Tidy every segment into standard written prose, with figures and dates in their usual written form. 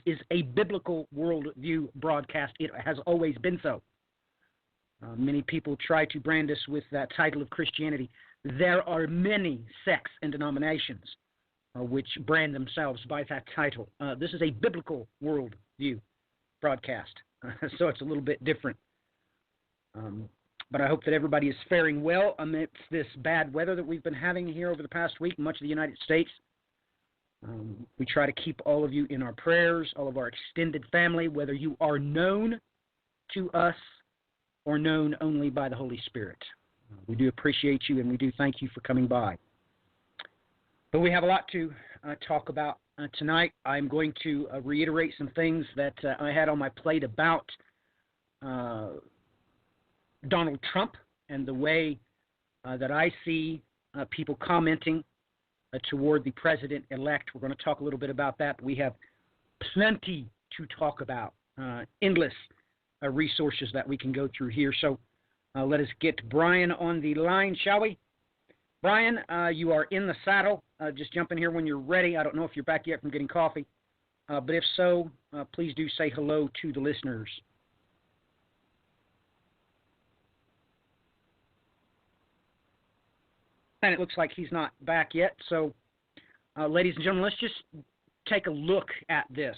is a biblical worldview broadcast. It has always been so. Many people try to brand us with that title of Christianity. There are many sects and denominations which brand themselves by that title. This is a biblical worldview broadcast, so it's a little bit different. But I hope that everybody is faring well amidst this bad weather that we've been having here over the past week in much of the United States. We try to keep all of you in our prayers, all of our extended family, whether you are known to us or known only by the Holy Spirit. We do appreciate you, and we do thank you for coming by. But we have a lot to talk about tonight. I'm going to reiterate some things that I had on my plate about Donald Trump and the way that I see people commenting toward the president-elect. We're going to talk a little bit about that. We have plenty to talk about, endless resources that we can go through here. So let us get Brian on the line, shall we? Brian, you are in the saddle. Just jump in here when you're ready. I don't know if you're back yet from getting coffee, but if so, please do say hello to the listeners. And it looks like he's not back yet. So, ladies and gentlemen, let's just take a look at this.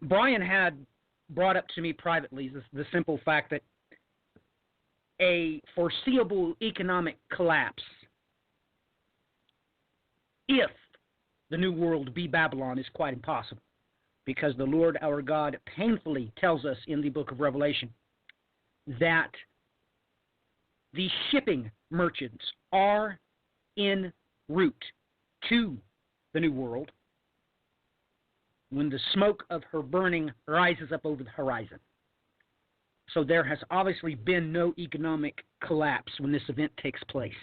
Brian had brought up to me privately the simple fact that a foreseeable economic collapse, if the new world be Babylon, is quite impossible, because the Lord our God painfully tells us in the book of Revelation that the shipping merchants are en route to the new world when the smoke of her burning rises up over the horizon. So there has obviously been no economic collapse when this event takes place.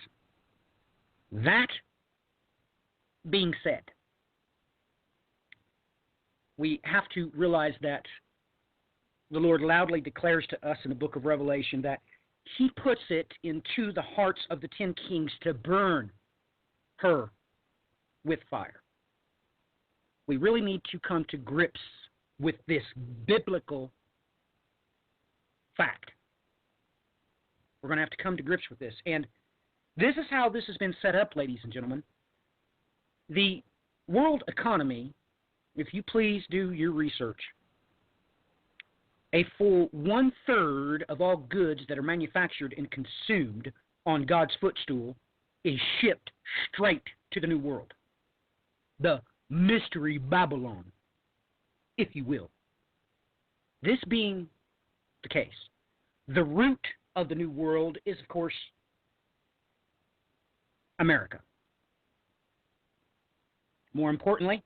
That being said, we have to realize that the Lord loudly declares to us in the book of Revelation that He puts it into the hearts of the 10 kings to burn her with fire. We really need to come to grips with this biblical fact. We're going to have to come to grips with this. And this is how this has been set up, ladies and gentlemen. The world economy, if you please do your research, a full 1/3 of all goods that are manufactured and consumed on God's footstool is shipped straight to the new world. The mystery Babylon, if you will. This being the case, the root of the new world is, of course, America. More importantly,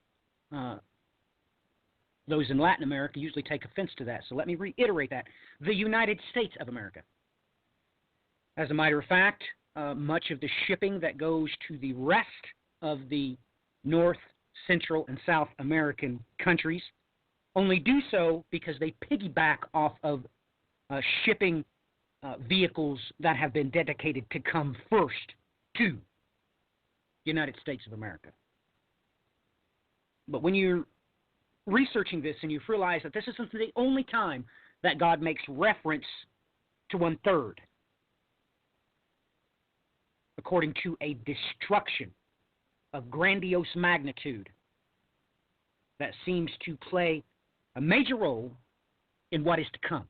those in Latin America usually take offense to that, so let me reiterate that. The United States of America. As a matter of fact, much of the shipping that goes to the rest of the North, Central, and South American countries only do so because they piggyback off of shipping vehicles that have been dedicated to come first to the United States of America. But when you're researching this and you've realized that this isn't the only time that God makes reference to 1/3, according to a destruction of grandiose magnitude that seems to play a major role in what is to come,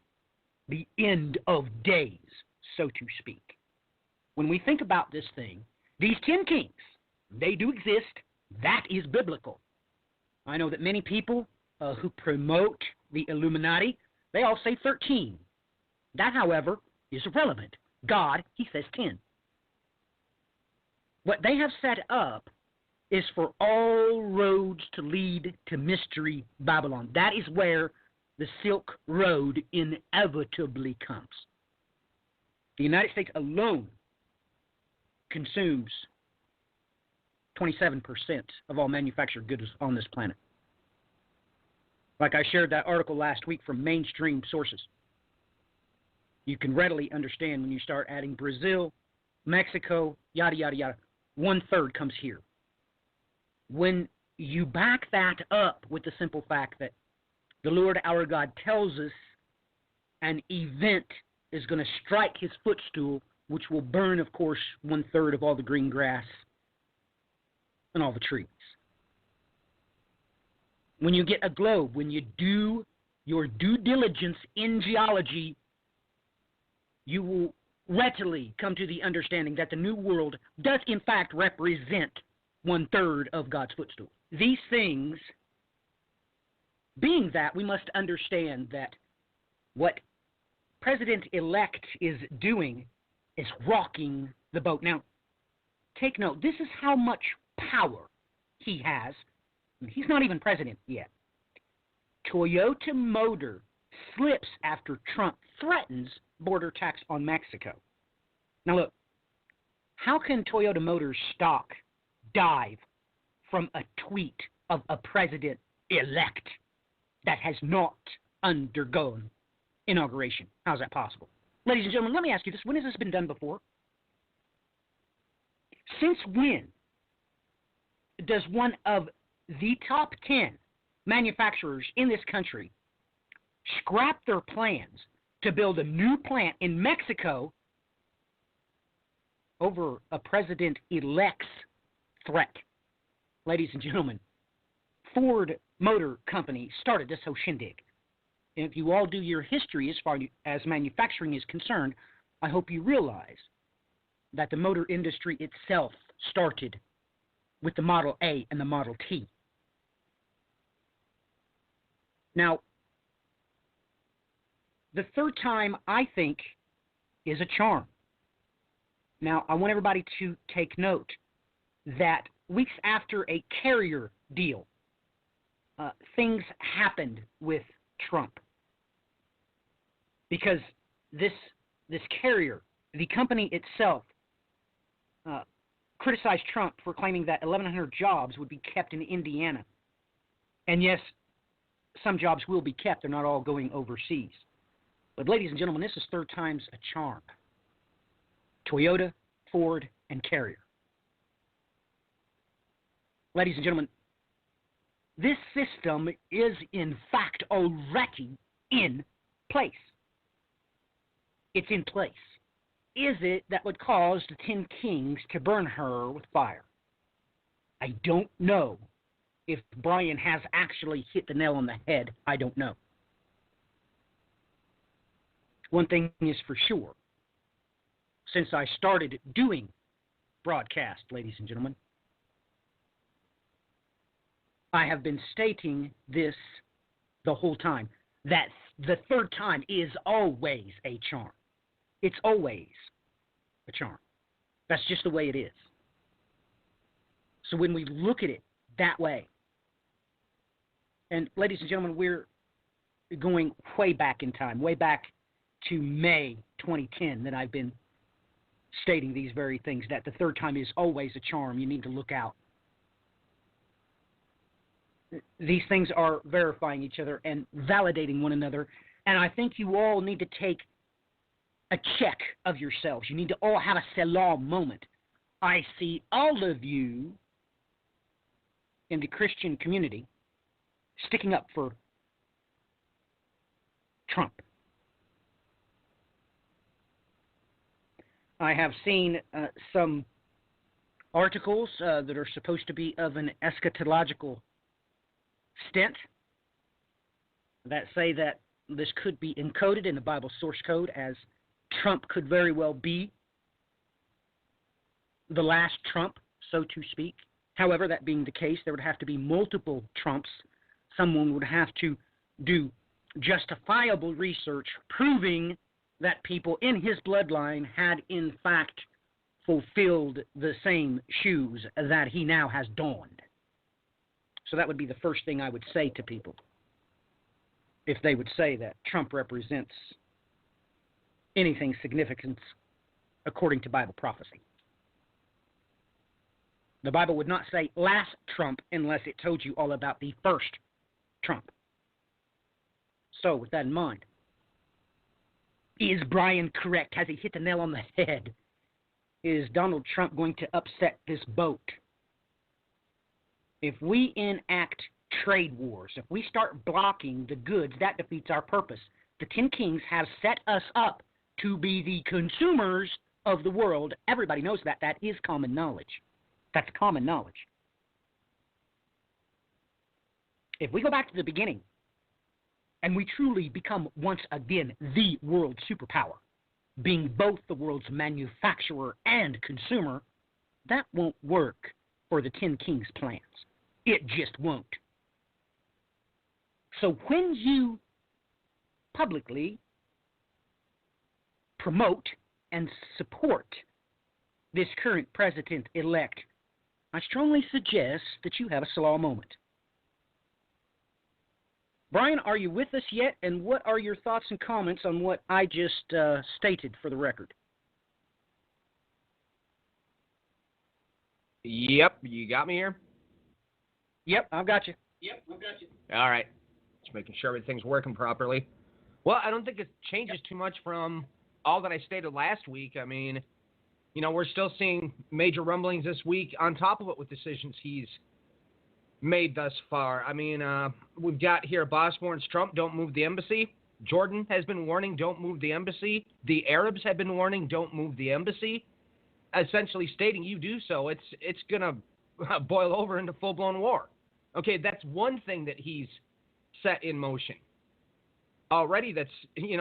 the end of days, so to speak. When we think about this thing, these 10 kings, they do exist. That is biblical. I know that many people who promote the Illuminati, they all say 13. That, however, is irrelevant. God, He says 10. What they have set up is for all roads to lead to mystery Babylon. That is where the Silk Road inevitably comes. The United States alone consumes 27% of all manufactured goods on this planet. Like I shared that article last week from mainstream sources. You can readily understand when you start adding Brazil, Mexico, yada, yada, yada. 1/3 comes here. When you back that up with the simple fact that the Lord our God tells us an event is going to strike his footstool, which will burn, of course, 1/3 of all the green grass and all the trees. When you get a globe, when you do your due diligence in geology, you will readily come to the understanding that the New World does, in fact, represent 1/3 of God's footstool. These things, being that, we must understand that what President-elect is doing is rocking the boat. Now, take note, this is how much power he has. He's not even president yet. Toyota Motor slips after Trump threatens border tax on Mexico. Now look, how can Toyota Motors stock dive from a tweet of a president-elect that has not undergone inauguration? How's that possible? Ladies and gentlemen, let me ask you this. When has this been done before? Since when does one of the top 10 manufacturers in this country scrap their plans to build a new plant in Mexico over a president-elect's threat? Ladies and gentlemen, Ford Motor Company started this whole shindig. And if you all do your history as far as manufacturing is concerned, I hope you realize that the motor industry itself started with the Model A and the Model T. Now, the third time, I think, is a charm. Now, I want everybody to take note that weeks after a carrier deal, things happened with Trump. Because this carrier, the company itself, criticized Trump for claiming that 1,100 jobs would be kept in Indiana. And yes, some jobs will be kept. They're not all going overseas. But ladies and gentlemen, this is third time's a charm. Toyota, Ford, and Carrier. Ladies and gentlemen, this system is in fact already in place. It's in place. Is it that would cause the 10 kings to burn her with fire? I don't know. If Brian has actually hit the nail on the head, I don't know. One thing is for sure. Since I started doing broadcast, ladies and gentlemen, I have been stating this the whole time, that the third time is always a charm. It's always a charm. That's just the way it is. So when we look at it that way, and ladies and gentlemen, we're going way back in time, way back to May 2010 that I've been stating these very things, that the third time is always a charm. You need to look out. These things are verifying each other and validating one another, and I think you all need to take a check of yourselves. You need to all have a Selah moment. I see all of you in the Christian community sticking up for Trump. I have seen some articles that are supposed to be of an eschatological stint that say that this could be encoded in the Bible source code, as Trump could very well be the last Trump, so to speak. However, that being the case, there would have to be multiple Trumps. Someone would have to do justifiable research proving that people in his bloodline had in fact fulfilled the same shoes that he now has donned. So that would be the first thing I would say to people if they would say that Trump represents anything significant according to Bible prophecy. The Bible would not say last Trump unless it told you all about the first Trump. So with that in mind, is Brian correct? Has he hit the nail on the head? Is Donald Trump going to upset this boat? if we enact trade wars, if we start blocking the goods, that defeats our purpose. The 10 Kings have set us up to be the consumers of the world. Everybody knows that. That is common knowledge. That's common knowledge. If we go back to the beginning and we truly become once again the world superpower, being both the world's manufacturer and consumer, that won't work for the 10 Kings' plans. It just won't. So when you publicly promote and support this current president-elect, I strongly suggest that you have a slow moment. Brian, are you with us yet? And what are your thoughts and comments on what I just stated for the record? Yep, you got me here? Yep, I've got you. All right. Just making sure everything's working properly. Well, I don't think it changes too much from all that I stated last week. I mean, we're still seeing major rumblings this week on top of it with decisions he's made thus far. I mean, we've got here boss warns Trump, don't move the embassy. Jordan has been warning, don't move the embassy. The Arabs have been warning, don't move the embassy. Essentially stating, you do so, it's going to boil over into full-blown war. Okay, that's one thing that he's set in motion. Already that's,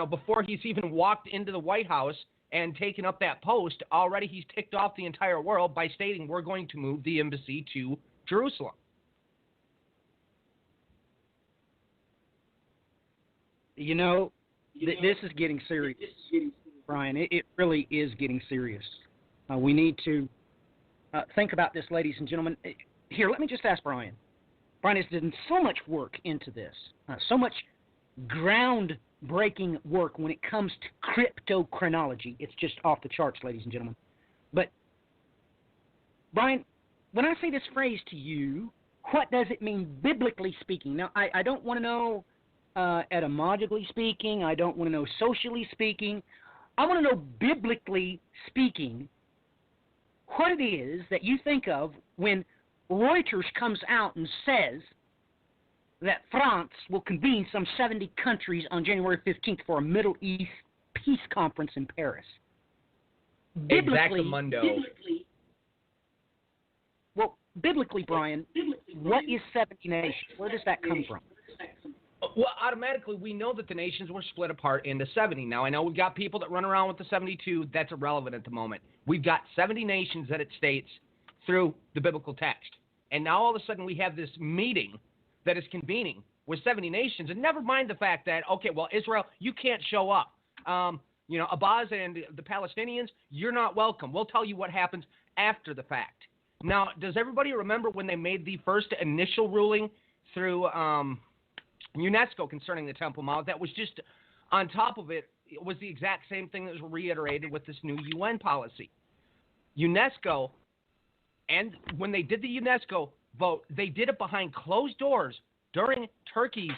before he's even walked into the White House and taken up that post, already he's ticked off the entire world by stating we're going to move the embassy to Jerusalem. This is getting serious, Brian. It really is getting serious. We need to think about this, ladies and gentlemen. Here, let me just ask Brian. Brian has done so much work into this, so much groundbreaking work when it comes to cryptochronology. It's just off the charts, ladies and gentlemen. But, Brian, when I say this phrase to you, what does it mean biblically speaking? Now, I don't want to know etymologically speaking. I don't want to know socially speaking. I want to know biblically speaking what it is that you think of when Reuters comes out and says that France will convene some 70 countries on January 15th for a Middle East peace conference in Paris. Exactamundo. Biblically, Brian, what is 70 nations? Where does that come from? Well, automatically, we know that the nations were split apart into 70. Now, I know we've got people that run around with the 72. That's irrelevant at the moment. We've got 70 nations that it states through the biblical text. And now, all of a sudden, we have this meeting that is convening with 70 nations. And never mind the fact that, okay, well, Israel, you can't show up. Abbas and the Palestinians, you're not welcome. We'll tell you what happens after the fact. Now, does everybody remember when they made the first initial ruling through UNESCO concerning the Temple Mount? That was just on top of it. It was the exact same thing that was reiterated with this new UN policy. UNESCO, and when they did the UNESCO vote, they did it behind closed doors during Turkey's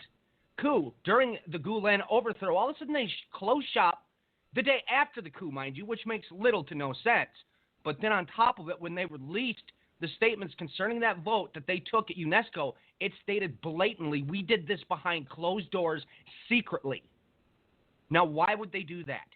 coup, during the Gulen overthrow. All of a sudden, they closed shop the day after the coup, mind you, which makes little to no sense. But then on top of it, when they released the statements concerning that vote that they took at UNESCO, it stated blatantly, we did this behind closed doors secretly. Now, why would they do that?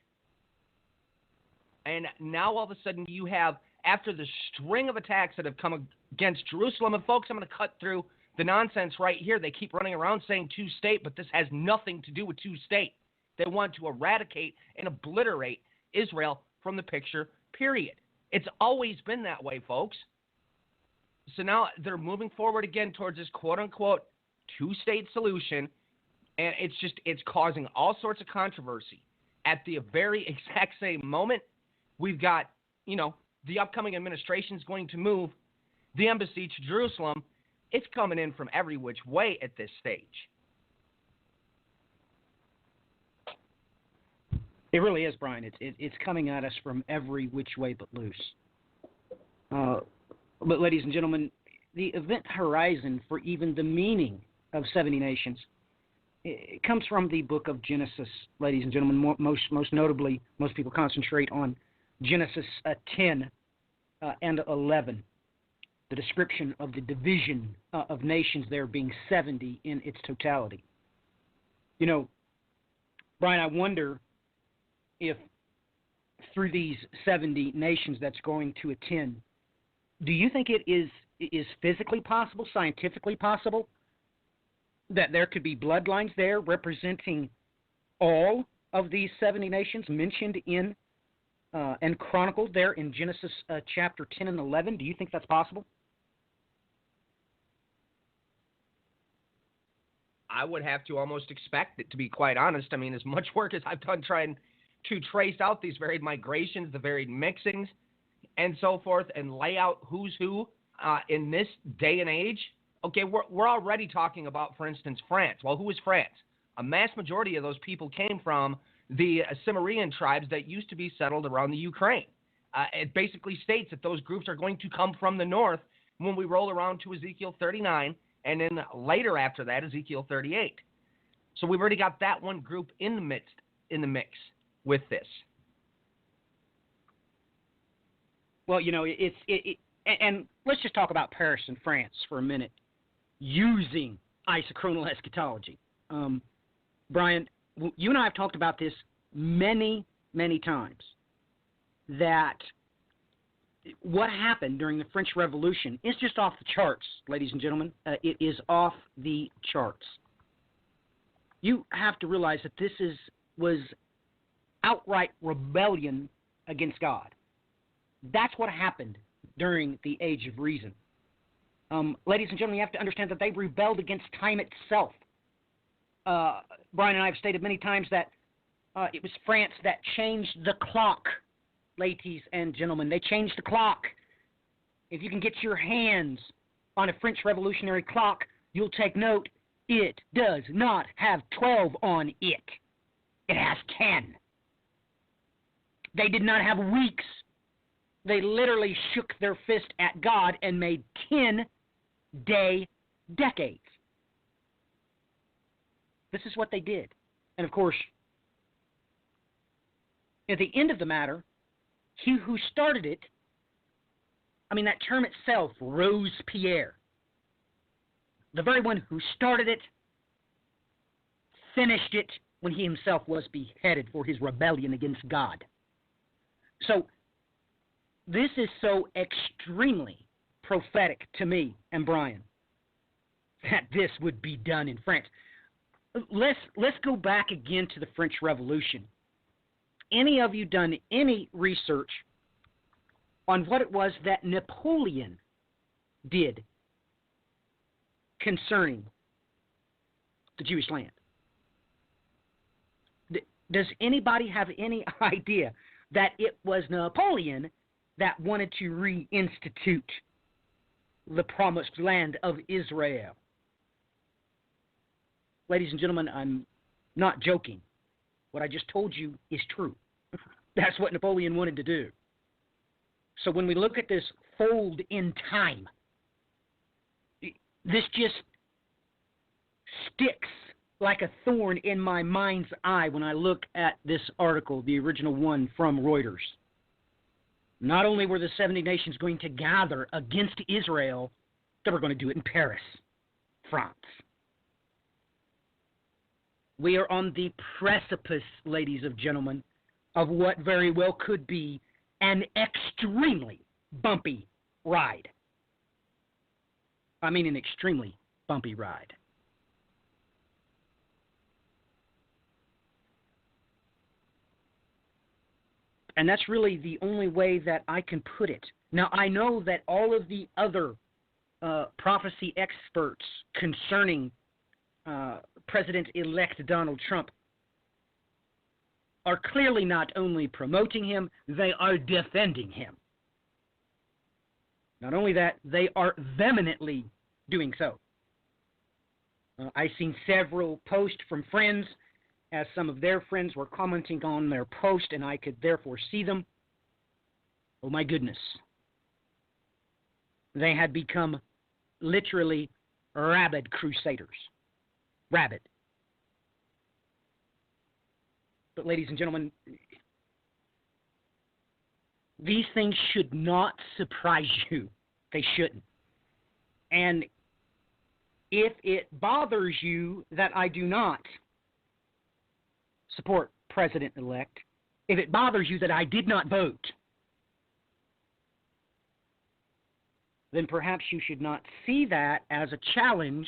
And now all of a sudden you have, after the string of attacks that have come against Jerusalem, and folks, I'm going to cut through the nonsense right here. They keep running around saying two-state, but this has nothing to do with two-state. They want to eradicate and obliterate Israel from the picture, period. It's always been that way, folks. So now they're moving forward again towards this quote-unquote two-state solution, and it's causing all sorts of controversy. At the very exact same moment, we've got, the upcoming administration is going to move the embassy to Jerusalem. It's coming in from every which way at this stage. It really is, Brian. It's coming at us from every which way but loose. But, ladies and gentlemen, the event horizon for even the meaning of 70 nations, it comes from the book of Genesis, ladies and gentlemen. Most notably, most people concentrate on Genesis 10 and 11. the description of the division of nations there being 70 in its totality. You know, Brian, I wonder if through these 70 nations that's going to attend, do you think it is physically possible, scientifically possible, that there could be bloodlines there representing all of these 70 nations mentioned in and chronicled there in Genesis chapter 10 and 11? Do you think that's possible? I would have to almost expect it, to be quite honest. I mean, as much work as I've done trying to trace out these varied migrations, the varied mixings, and so forth, and lay out who's who in this day and age. Okay, we're already talking about, for instance, France. Well, who is France? A mass majority of those people came from the Cimmerian tribes that used to be settled around the Ukraine. It basically states that those groups are going to come from the north when we roll around to Ezekiel 39, and then later after that, Ezekiel 38. So we've already got that one group in the mix with this. Well, you know, and let's just talk about Paris and France for a minute, using isochronal eschatology. Brian, you and I have talked about this many, many times, that what happened during the French Revolution is just off the charts, ladies and gentlemen. It is off the charts. You have to realize that this was outright rebellion against God. That's what happened during the Age of Reason. Ladies and gentlemen, you have to understand that they rebelled against time itself. Brian and I have stated many times that it was France that changed the clock, ladies and gentlemen. They changed the clock. If you can get your hands on a French revolutionary clock, you'll take note, it does not have 12 on it. It has 10. They did not have weeks. They literally shook their fist at God and made 10-day decades. This is what they did. And of course, at the end of the matter, he who started it, I mean, that term itself, Robespierre, the very one who started it, finished it when he himself was beheaded for his rebellion against God. So, this is so extremely prophetic to me and Brian that this would be done in France. Let's go back again to the French Revolution. Any of you done any research on what it was that Napoleon did concerning the Jewish land? Does anybody have any idea that it was Napoleon that wanted to reinstitute the promised land of Israel? Ladies and gentlemen, I'm not joking. What I just told you is true. That's what Napoleon wanted to do. So when we look at this fold in time, this just sticks like a thorn in my mind's eye when I look at this article, the original one from Reuters. Not only were the 70 nations going to gather against Israel, they were going to do it in Paris, France. We are on the precipice, ladies and gentlemen, of what very well could be an extremely bumpy ride. I mean, an extremely bumpy ride. And that's really the only way that I can put it. Now, I know that all of the other prophecy experts concerning President-elect Donald Trump are clearly not only promoting him, they are defending him. Not only that, they are vehemently doing so. I've seen several posts from friends as some of their friends were commenting on their post, and I could therefore see them. Oh my goodness. They had become literally rabid crusaders. Rabid. But ladies and gentlemen, these things should not surprise you. They shouldn't. And if it bothers you that I do not support President-elect, if it bothers you that I did not vote, then perhaps you should not see that as a challenge.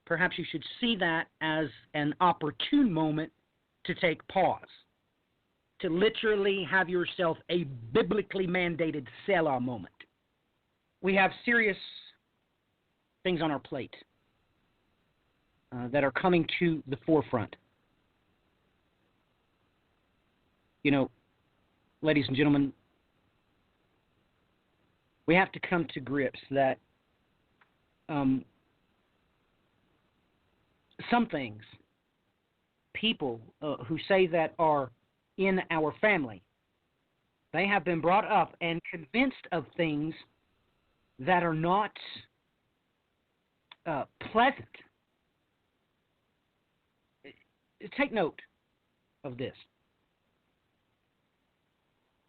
Perhaps you should see that as an opportune moment to take pause, to literally have yourself a biblically mandated Selah moment. We have serious things on our plate that are coming to the forefront. You know, ladies and gentlemen, we have to come to grips that some things, people who say that are in our family, they have been brought up and convinced of things that are not pleasant. Take note of this.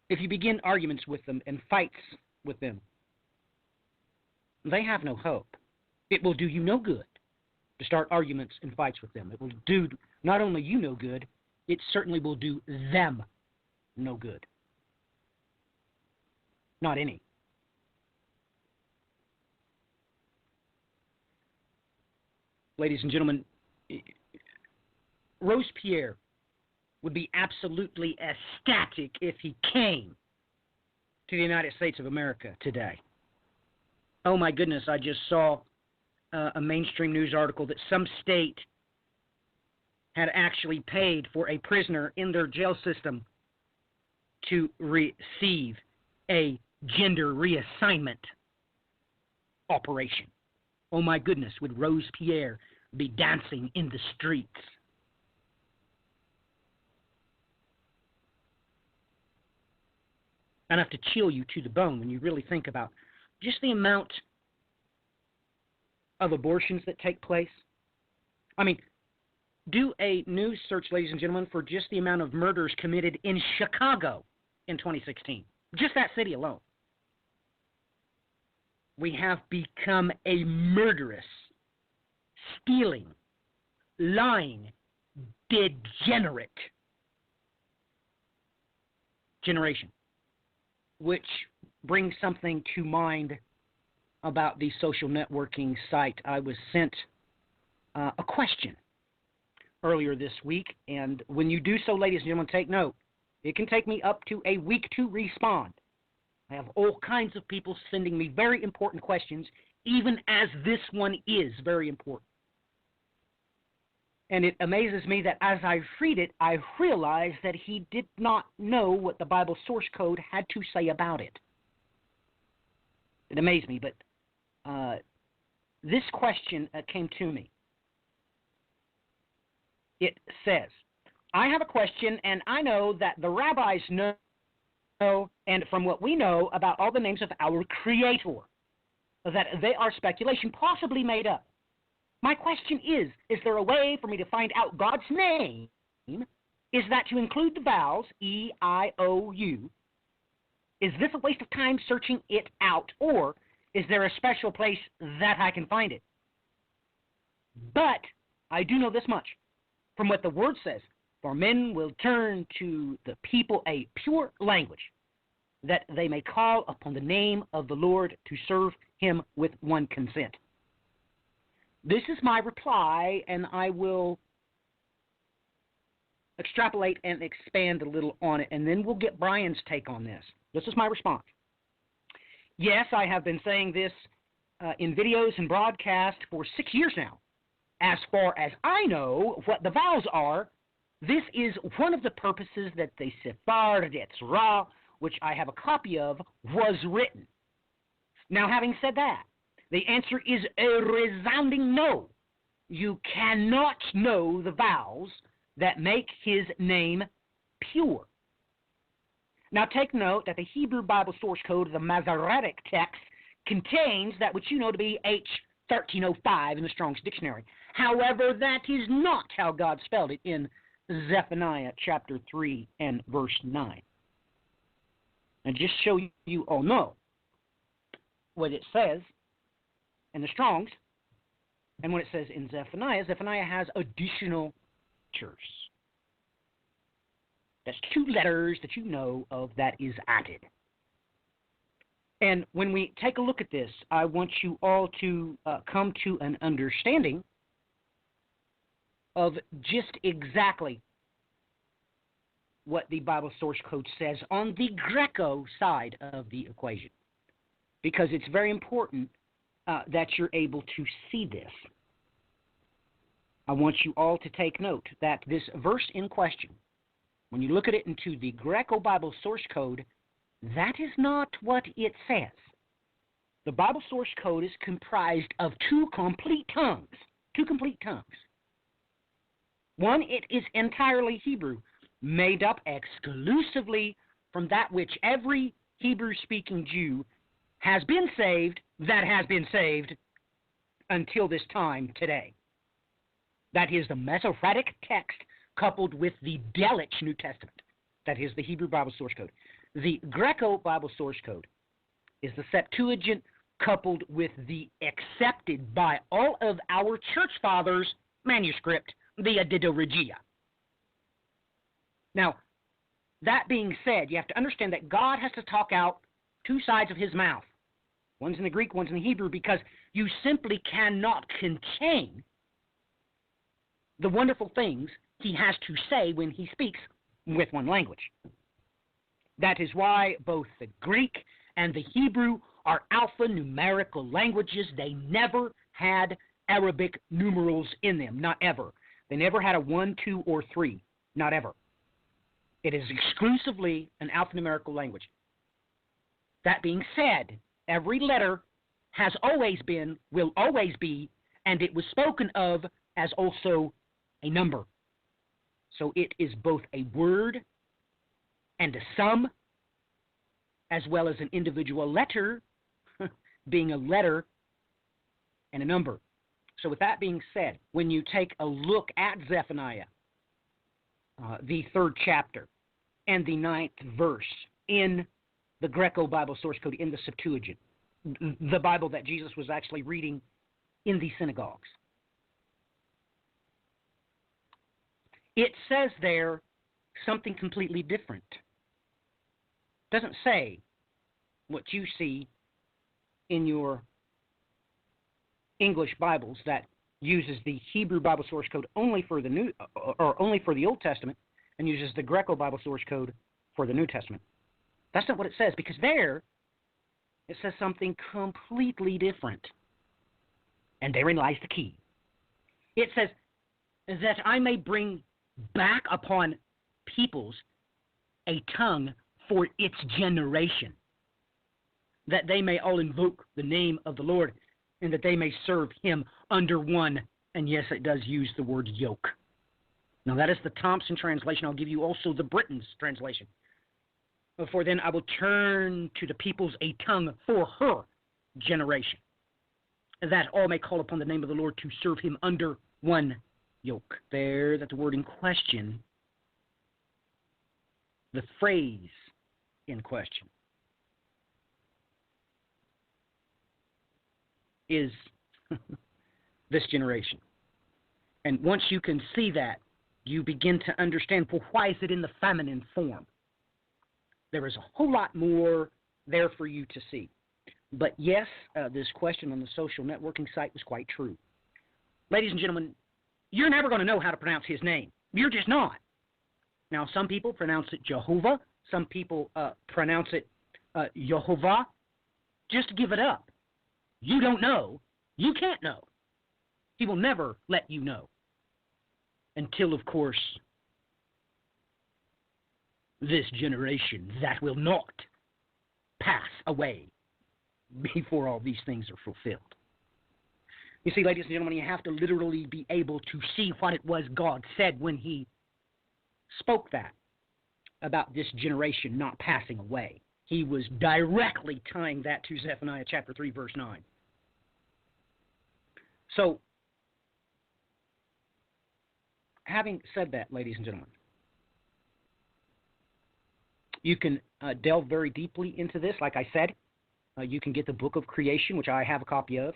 If you begin arguments with them and fights with them, they have no hope. It will do you no good to start arguments and fights with them. It will do not only you no good, it certainly will do them no good. Not any. Ladies and gentlemen, Robespierre would be absolutely ecstatic if he came to the United States of America today. Oh my goodness, I just saw a mainstream news article that some state had actually paid for a prisoner in their jail system to receive a gender reassignment operation. Oh my goodness, would Robespierre be dancing in the streets? Enough to chill you to the bone when you really think about just the amount of abortions that take place. I mean, do a news search, ladies and gentlemen, for just the amount of murders committed in Chicago in 2016. Just that city alone. We have become a murderous, stealing, lying, degenerate generation. Which brings something to mind about the social networking site. I was sent a question earlier this week, and when you do so, ladies and gentlemen, take note. It can take me up to a week to respond. I have all kinds of people sending me very important questions, even as this one is very important. And it amazes me that as I read it, I realize that he did not know what the Bible source code had to say about it. It amazed me, but this question came to me. It says, I have a question, and I know that the rabbis know, and from what we know about all the names of our Creator, that they are speculation, possibly made up. My question is there a way for me to find out God's name? Is that to include the vowels, E-I-O-U? Is this a waste of time searching it out, or is there a special place that I can find it? But I do know this much. From what the Word says, for men will turn to the people a pure language, that they may call upon the name of the Lord to serve him with one consent. This is my reply, and I will extrapolate and expand a little on it, and then we'll get Brian's take on this. This is my response. Yes, I have been saying this in videos and broadcasts for 6 years now. As far as I know what the vowels are, this is one of the purposes that the Sefer Yetzirah, which I have a copy of, was written. Now, having said that, the answer is a resounding no. You cannot know the vowels that make his name pure. Now take note that the Hebrew Bible source code, the Masoretic text, contains that which you know to be H1305 in the Strong's Dictionary. However, that is not how God spelled it in Zephaniah chapter 3 and verse 9. And just so you all know what it says, and the Strongs. And when it says in Zephaniah, Zephaniah has additional letters. That's 2 letters that you know of that is added. And when we take a look at this, I want you all to come to an understanding of just exactly what the Bible source code says on the Greco side of the equation, because it's very important that you're able to see this. I want you all to take note that this verse in question, when you look at it into the Greco Bible source code, that is not what it says. The Bible source code is comprised of 2 complete tongues. 2 complete tongues. One, it is entirely Hebrew, made up exclusively from that which every Hebrew-speaking Jew has been saved, that has been saved until this time today. That is the Masoretic text coupled with the Delitzsch New Testament. That is the Hebrew Bible source code. The Greco Bible source code is the Septuagint coupled with the accepted by all of our church fathers manuscript, the Edita Regia. Now, that being said, you have to understand that God has to talk out 2 sides of his mouth. One's in the Greek, one's in the Hebrew, because you simply cannot contain the wonderful things he has to say when he speaks with one language. That is why both the Greek and the Hebrew are alphanumerical languages. They never had Arabic numerals in them, not ever. They never had a 1, 2, or 3, not ever. It is exclusively an alphanumerical language. That being said, every letter has always been, will always be, and it was spoken of as also a number. So it is both a word and a sum, as well as an individual letter, being a letter and a number. So with that being said, when you take a look at Zephaniah, the 3rd chapter and the 9th verse in the Greco Bible source code, in the Septuagint, the Bible that Jesus was actually reading in the synagogues, it says there something completely different. It doesn't say what you see in your English Bibles that uses the Hebrew Bible source code only for the New, or only for the Old Testament, and uses the Greco Bible source code for the New Testament. That's not what it says, because there it says something completely different. And therein lies the key. It says that I may bring back upon peoples a tongue for its generation, that they may all invoke the name of the Lord, and that they may serve him under one. And yes, it does use the word yoke. Now that is the Thompson translation. I'll give you also the Britain's translation. For then I will turn to the peoples a tongue for her generation, that all may call upon the name of the Lord to serve him under one yoke. There, that the word in question, the phrase in question, is this generation. And once you can see that, you begin to understand, well, why is it in the feminine form? There is a whole lot more there for you to see. But yes, this question on the social networking site was quite true. Ladies and gentlemen, you're never going to know how to pronounce his name. You're just not. Now, some people pronounce it Jehovah. Some people pronounce it Yehovah. Just give it up. You don't know. You can't know. He will never let you know. Until, of course, this generation that will not pass away before all these things are fulfilled. You see, ladies and gentlemen, you have to literally be able to see what it was God said when he spoke that about this generation not passing away. He was directly tying that to Zephaniah chapter 3, verse 9. So, having said that, ladies and gentlemen, you can delve very deeply into this. Like I said, you can get the Book of Creation, which I have a copy of.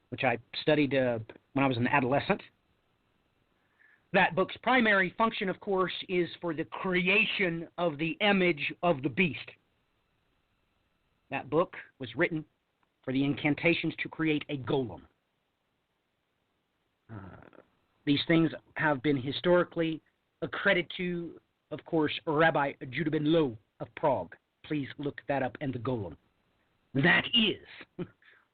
which I studied when I was an adolescent. That book's primary function, of course, is for the creation of the image of the beast. That book was written for the incantations to create a golem. These things have been historically accredited to, of course, Rabbi Judah ben Lo of Prague. Please look that up, and the golem. That is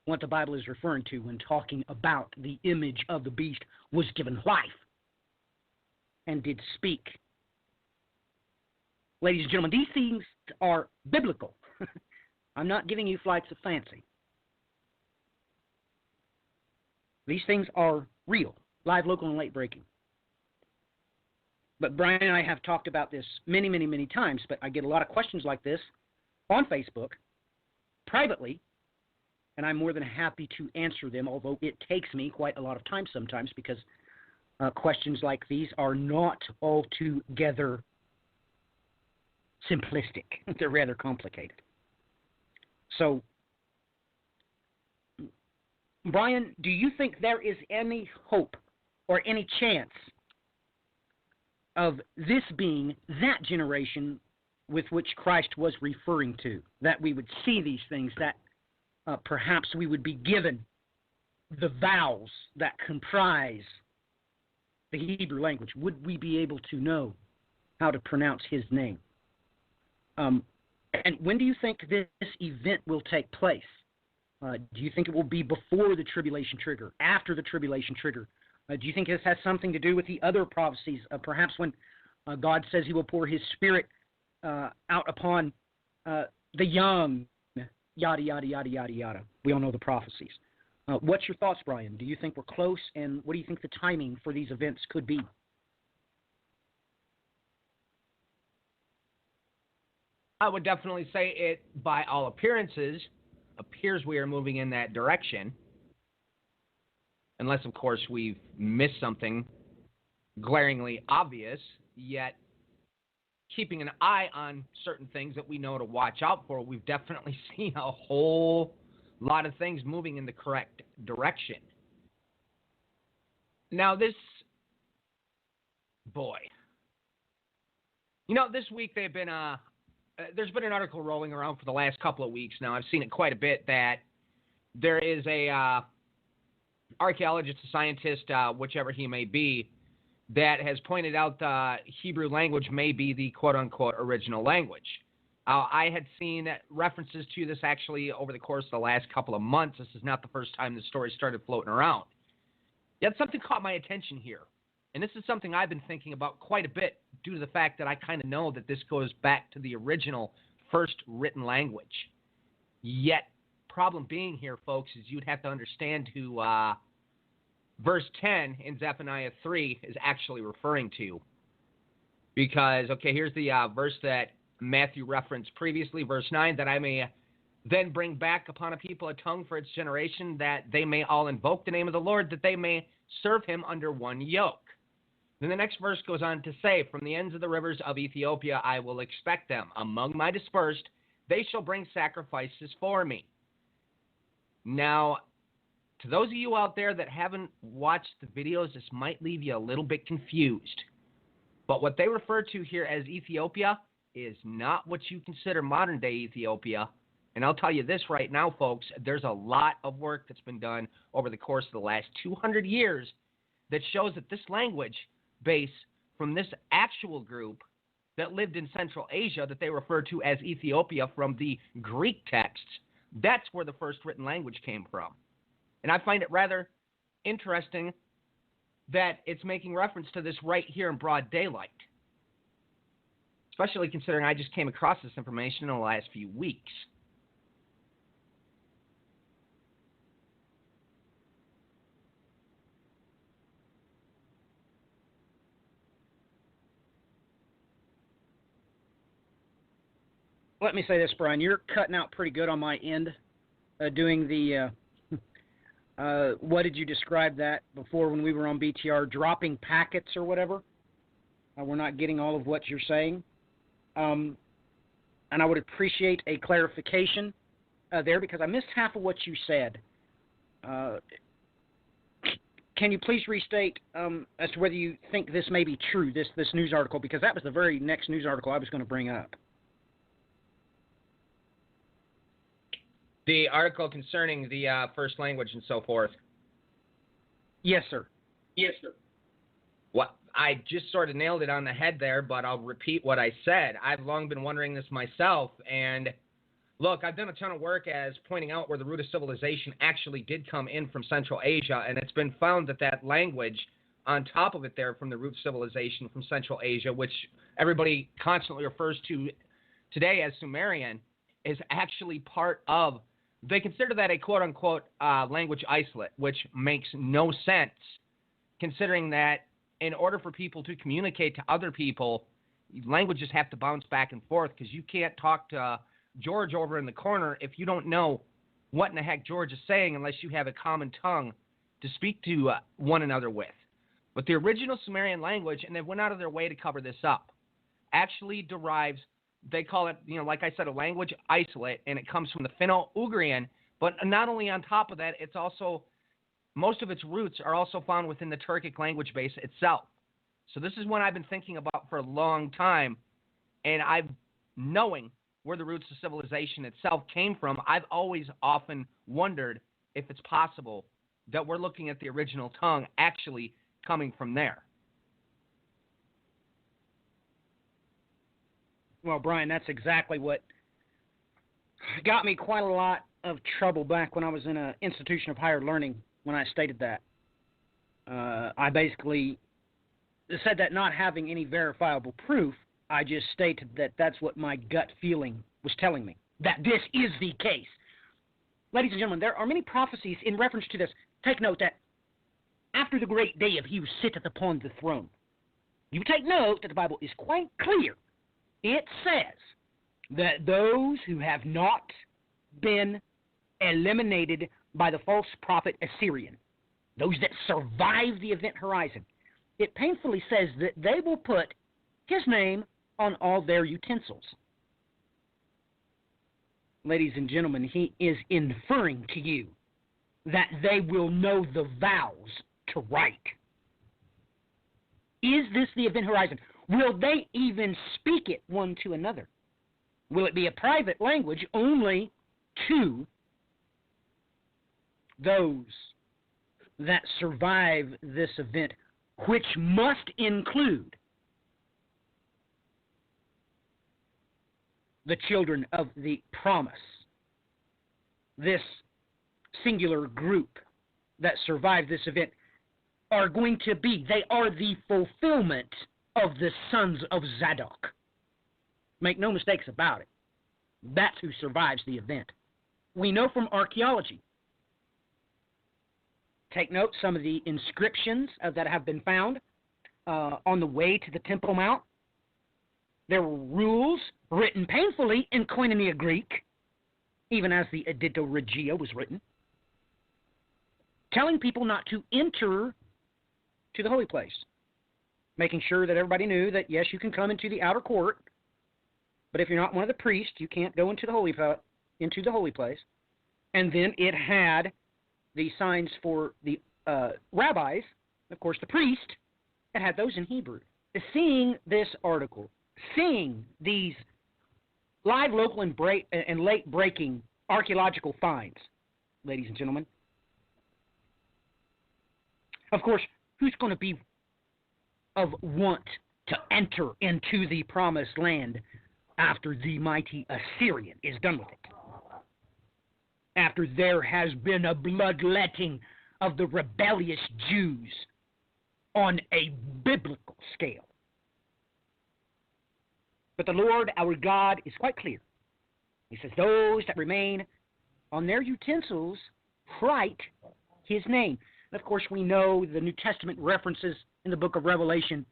what the Bible is referring to when talking about the image of the beast was given life and did speak. Ladies and gentlemen, these things are biblical. I'm not giving you flights of fancy. These things are real, live, local, and late breaking. But Brian and I have talked about this many, many, many times, but I get a lot of questions like this on Facebook, privately, and I'm more than happy to answer them, although it takes me quite a lot of time sometimes because questions like these are not altogether simplistic. They're rather complicated. So, Brian, do you think there is any hope or any chance of this being that generation with which Christ was referring to, that we would see these things, that perhaps we would be given the vowels that comprise the Hebrew language? Would we be able to know how to pronounce his name? And when do you think this event will take place? Do you think it will be before the tribulation trigger, after the tribulation trigger? Do you think this has something to do with the other prophecies, perhaps when God says he will pour his spirit out upon the young, yada, yada, yada, yada, yada? We all know the prophecies. What's your thoughts, Brian? Do you think we're close, and what do you think the timing for these events could be? I would definitely say it, by all appearances, appears we are moving in that direction. Unless, of course, we've missed something glaringly obvious, yet keeping an eye on certain things that we know to watch out for, we've definitely seen a whole lot of things moving in the correct direction. Now, this week there's been an article rolling around for the last couple of weeks now. I've seen it quite a bit, that there is a archaeologist, a scientist, whichever he may be, that has pointed out the Hebrew language may be the quote-unquote original language. I had seen references to this actually over the course of the last couple of months. This is not the first time this story started floating around. Yet something caught my attention here. And this is something I've been thinking about quite a bit due to the fact that I kind of know that this goes back to the original first written language. Yet, problem being here, folks, is you'd have to understand who verse 10 in Zephaniah 3 is actually referring to. Because, okay, here's the verse that Matthew referenced previously, verse 9, that I may then bring back upon a people a tongue for its generation, that they may all invoke the name of the Lord, that they may serve him under one yoke. Then the next verse goes on to say, from the ends of the rivers of Ethiopia I will expect them. Among my dispersed, they shall bring sacrifices for me. Now, to those of you out there that haven't watched the videos, this might leave you a little bit confused. But what they refer to here as Ethiopia is not what you consider modern-day Ethiopia. And I'll tell you this right now, folks, there's a lot of work that's been done over the course of the last 200 years that shows that this language base from this actual group that lived in Central Asia that they refer to as Ethiopia from the Greek texts, that's where the first written language came from. And I find it rather interesting that it's making reference to this right here in broad daylight, especially considering I just came across this information in the last few weeks. Let me say this, Brian. You're cutting out pretty good on my end, doing the, what did you describe that before when we were on BTR, dropping packets or whatever? We're not getting all of what you're saying. And I would appreciate a clarification there because I missed half of what you said. can you please restate as to whether you think this may be true, this news article, because that was the very next news article I was going to bring up. The article concerning the first language and so forth. Yes, sir. Yes, sir. What I just sort of nailed it on the head there, but I'll repeat what I said. I've long been wondering this myself, and look, I've done a ton of work as pointing out where the root of civilization actually did come in from Central Asia, and it's been found that that language on top of it there from the root of civilization from Central Asia, which everybody constantly refers to today as Sumerian, is actually part of, they consider that a quote-unquote language isolate, which makes no sense considering that in order for people to communicate to other people, languages have to bounce back and forth because you can't talk to George over in the corner if you don't know what in the heck George is saying unless you have a common tongue to speak to one another with. But the original Sumerian language, and they went out of their way to cover this up, actually derives, they call it, like I said, a language isolate, and it comes from the Finno-Ugrian. But not only on top of that, it's also, most of its roots are also found within the Turkic language base itself. So this is one I've been thinking about for a long time, and knowing where the roots of civilization itself came from, I've always often wondered if it's possible that we're looking at the original tongue actually coming from there. Well, Brian, that's exactly what got me quite a lot of trouble back when I was in an institution of higher learning when I stated that. I basically said that not having any verifiable proof, I just stated that that's what my gut feeling was telling me, that this is the case. Ladies and gentlemen, there are many prophecies in reference to this. Take note that after the great day of he who sitteth upon the throne, you take note that the Bible is quite clear. It says that those who have not been eliminated by the false prophet Assyrian, those that survive the event horizon, it painfully says that they will put his name on all their utensils. Ladies and gentlemen, he is inferring to you that they will know the vows to write. Is this the event horizon? Will they even speak it one to another? Will it be a private language only to those that survive this event, which must include the children of the promise, this singular group that survived this event, are going to be, they are the fulfillment of the sons of Zadok. Make no mistakes about it. That's who survives the event. We know from archaeology. Take note, some of the inscriptions that have been found on the way to the Temple Mount. There were rules written painfully in Koinonia Greek, even as the Edito Regia was written, telling people not to enter to the holy place, making sure that everybody knew that, yes, you can come into the outer court, but if you're not one of the priests, you can't go into the holy place. And then it had the signs for the rabbis, of course, the priest, it had those in Hebrew. Seeing this article, seeing these live, local, and late-breaking archaeological finds, ladies and gentlemen, of course, who's going to be of want to enter into the promised land after the mighty Assyrian is done with it? After there has been a bloodletting of the rebellious Jews on a biblical scale. But the Lord our God is quite clear. He says, those that remain on their utensils write his name. And of course, we know the New Testament references in the book of Revelation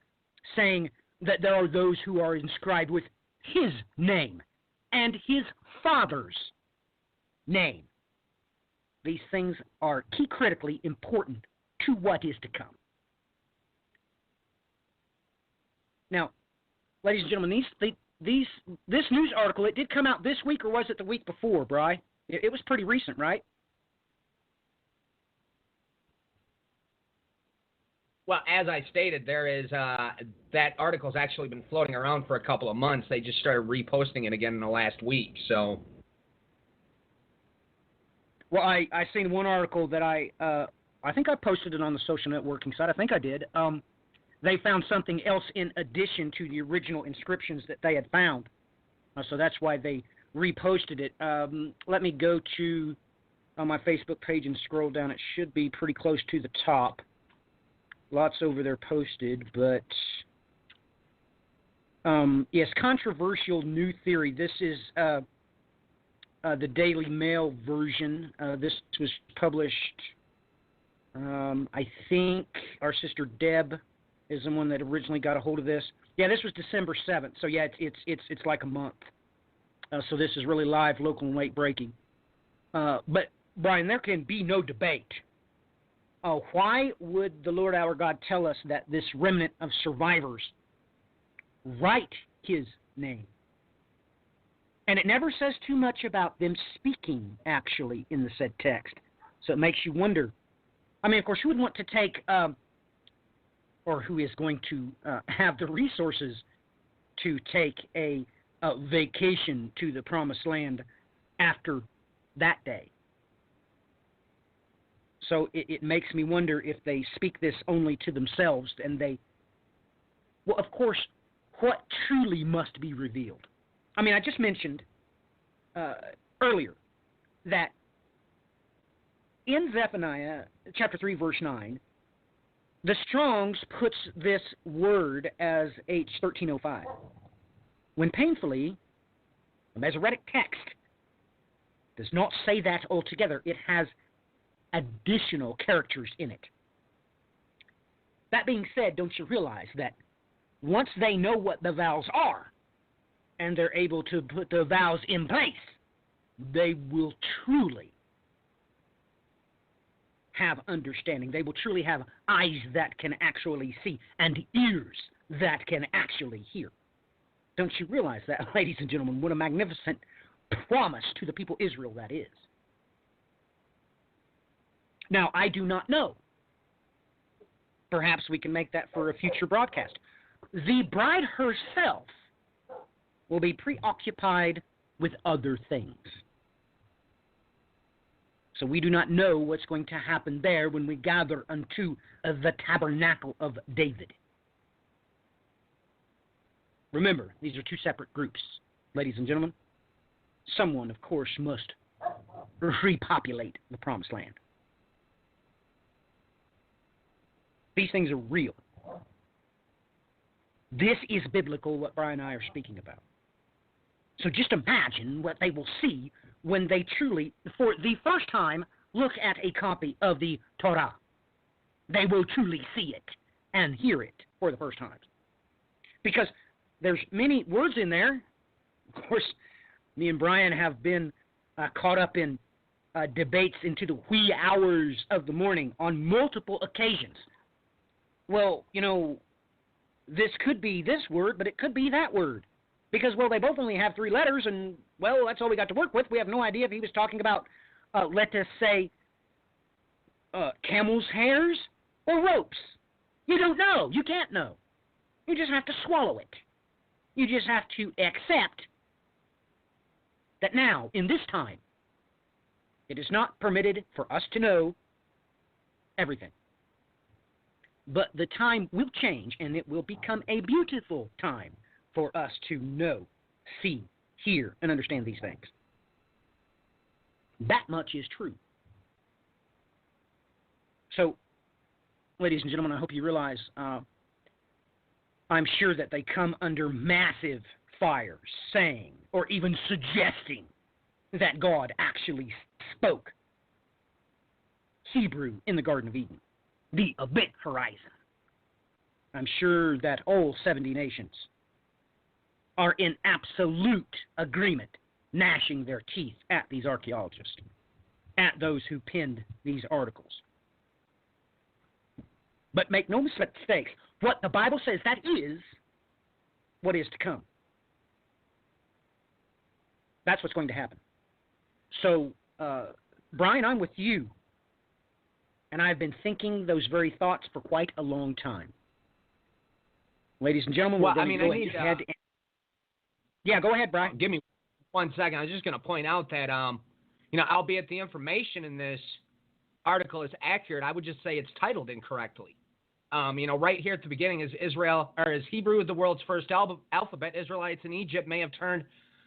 saying that there are those who are inscribed with his name and his Father's name. These things are key critically important to what is to come. Now, ladies and gentlemen, this news article, it did come out this week, or was it the week before, Bri? It was pretty recent, right? Well, as I stated, there is that article's actually been floating around for a couple of months. They just started reposting it again in the last week. So, well, I seen one article that I think I posted it on the social networking site. I think I did. They found something else in addition to the original inscriptions that they had found. So that's why they reposted it. Let me go to my Facebook page and scroll down. It should be pretty close to the top. Lots over there posted, but yes, controversial new theory. This is the Daily Mail version. This was published, I think our sister Deb is the one that originally got a hold of this. Yeah, this was December 7th. So yeah, it's like a month. So this is really live, local, and late breaking. But Brian, there can be no debate. Why would the Lord our God tell us that this remnant of survivors write His name? And it never says too much about them speaking, actually, in the said text. So it makes you wonder. I mean, of course, who would want to take, or who is going to have the resources to take a vacation to the Promised Land after that day? So it makes me wonder if they speak this only to themselves, and they, well, of course, what truly must be revealed. I mean, I just mentioned earlier that in Zephaniah chapter 3, verse 9, the Strong's puts this word as H1305, when painfully, the Masoretic text does not say that altogether. It has additional characters in it. That being said, don't you realize that once they know what the vows are and they're able to put the vows in place, they will truly have understanding. They will truly have eyes that can actually see and ears that can actually hear. Don't you realize that, ladies and gentlemen? What a magnificent promise to the people of Israel that is. Now, I do not know. Perhaps we can make that for a future broadcast. The bride herself will be preoccupied with other things. So we do not know what's going to happen there when we gather unto the tabernacle of David. Remember, these are two separate groups, ladies and gentlemen. Someone, of course, must repopulate the Promised Land. These things are real. This is biblical, what Brian and I are speaking about. So just imagine what they will see when they truly, for the first time, look at a copy of the Torah. They will truly see it and hear it for the first time. Because there's many words in there. Of course, me and Brian have been caught up in debates into the wee hours of the morning on multiple occasions. Well, you know, this could be this word, but it could be that word. Because, well, they both only have 3 letters, and, well, that's all we got to work with. We have no idea if he was talking about, let us say, camel's hairs or ropes. You don't know. You can't know. You just have to swallow it. You just have to accept that now, in this time, it is not permitted for us to know everything. But the time will change, and it will become a beautiful time for us to know, see, hear, and understand these things. That much is true. So, ladies and gentlemen, I hope you realize I'm sure that they come under massive fire saying or even suggesting that God actually spoke Hebrew in the Garden of Eden, the event horizon. I'm sure that all 70 nations are in absolute agreement, gnashing their teeth at these archaeologists, at those who penned these articles. But make no mistakes, what the Bible says, that is what is to come. That's what's going to happen. So, Brian, I'm with you. And I've been thinking those very thoughts for quite a long time. Ladies and gentlemen, we're going to go ahead. Yeah, go ahead, Brian. Give me 1 second. I was just going to point out that, albeit the information in this article is accurate, I would just say it's titled incorrectly. Right here at the beginning is Hebrew the world's first alphabet. Israelites in Egypt may have turned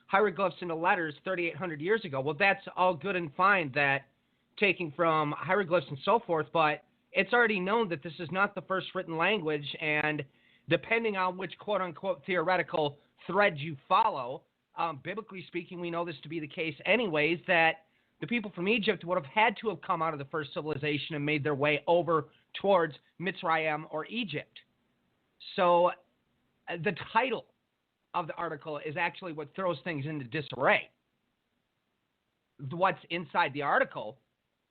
hieroglyphs into letters 3,800 years ago. Well, that's all good and fine, that taking from hieroglyphs and so forth, but it's already known that this is not the first written language, and depending on which quote-unquote theoretical thread you follow, biblically speaking, we know this to be the case anyways, that the people from Egypt would have had to have come out of the first civilization and made their way over towards Mitzrayim or Egypt. So the title of the article is actually what throws things into disarray. What's inside the article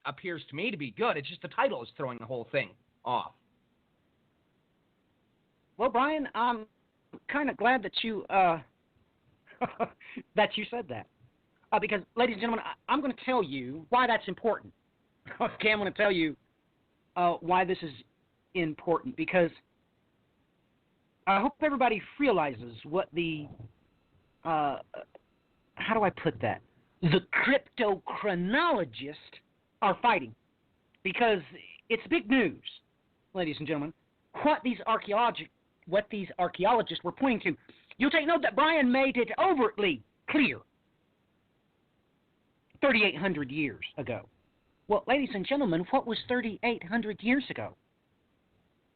appears to me to be good. It's just the title is throwing the whole thing off. Well, Brian, I'm kind of glad that you that you said that. Because, ladies and gentlemen, I'm going to tell you why that's important. Okay, I'm going to tell you why this is important, because I hope everybody realizes what the, how do I put that? The cryptochronologists are fighting, because it's big news, ladies and gentlemen, what these archaeologists were pointing to. You'll take note that Brian made it overtly clear 3,800 years ago. Well, ladies and gentlemen, what was 3,800 years ago?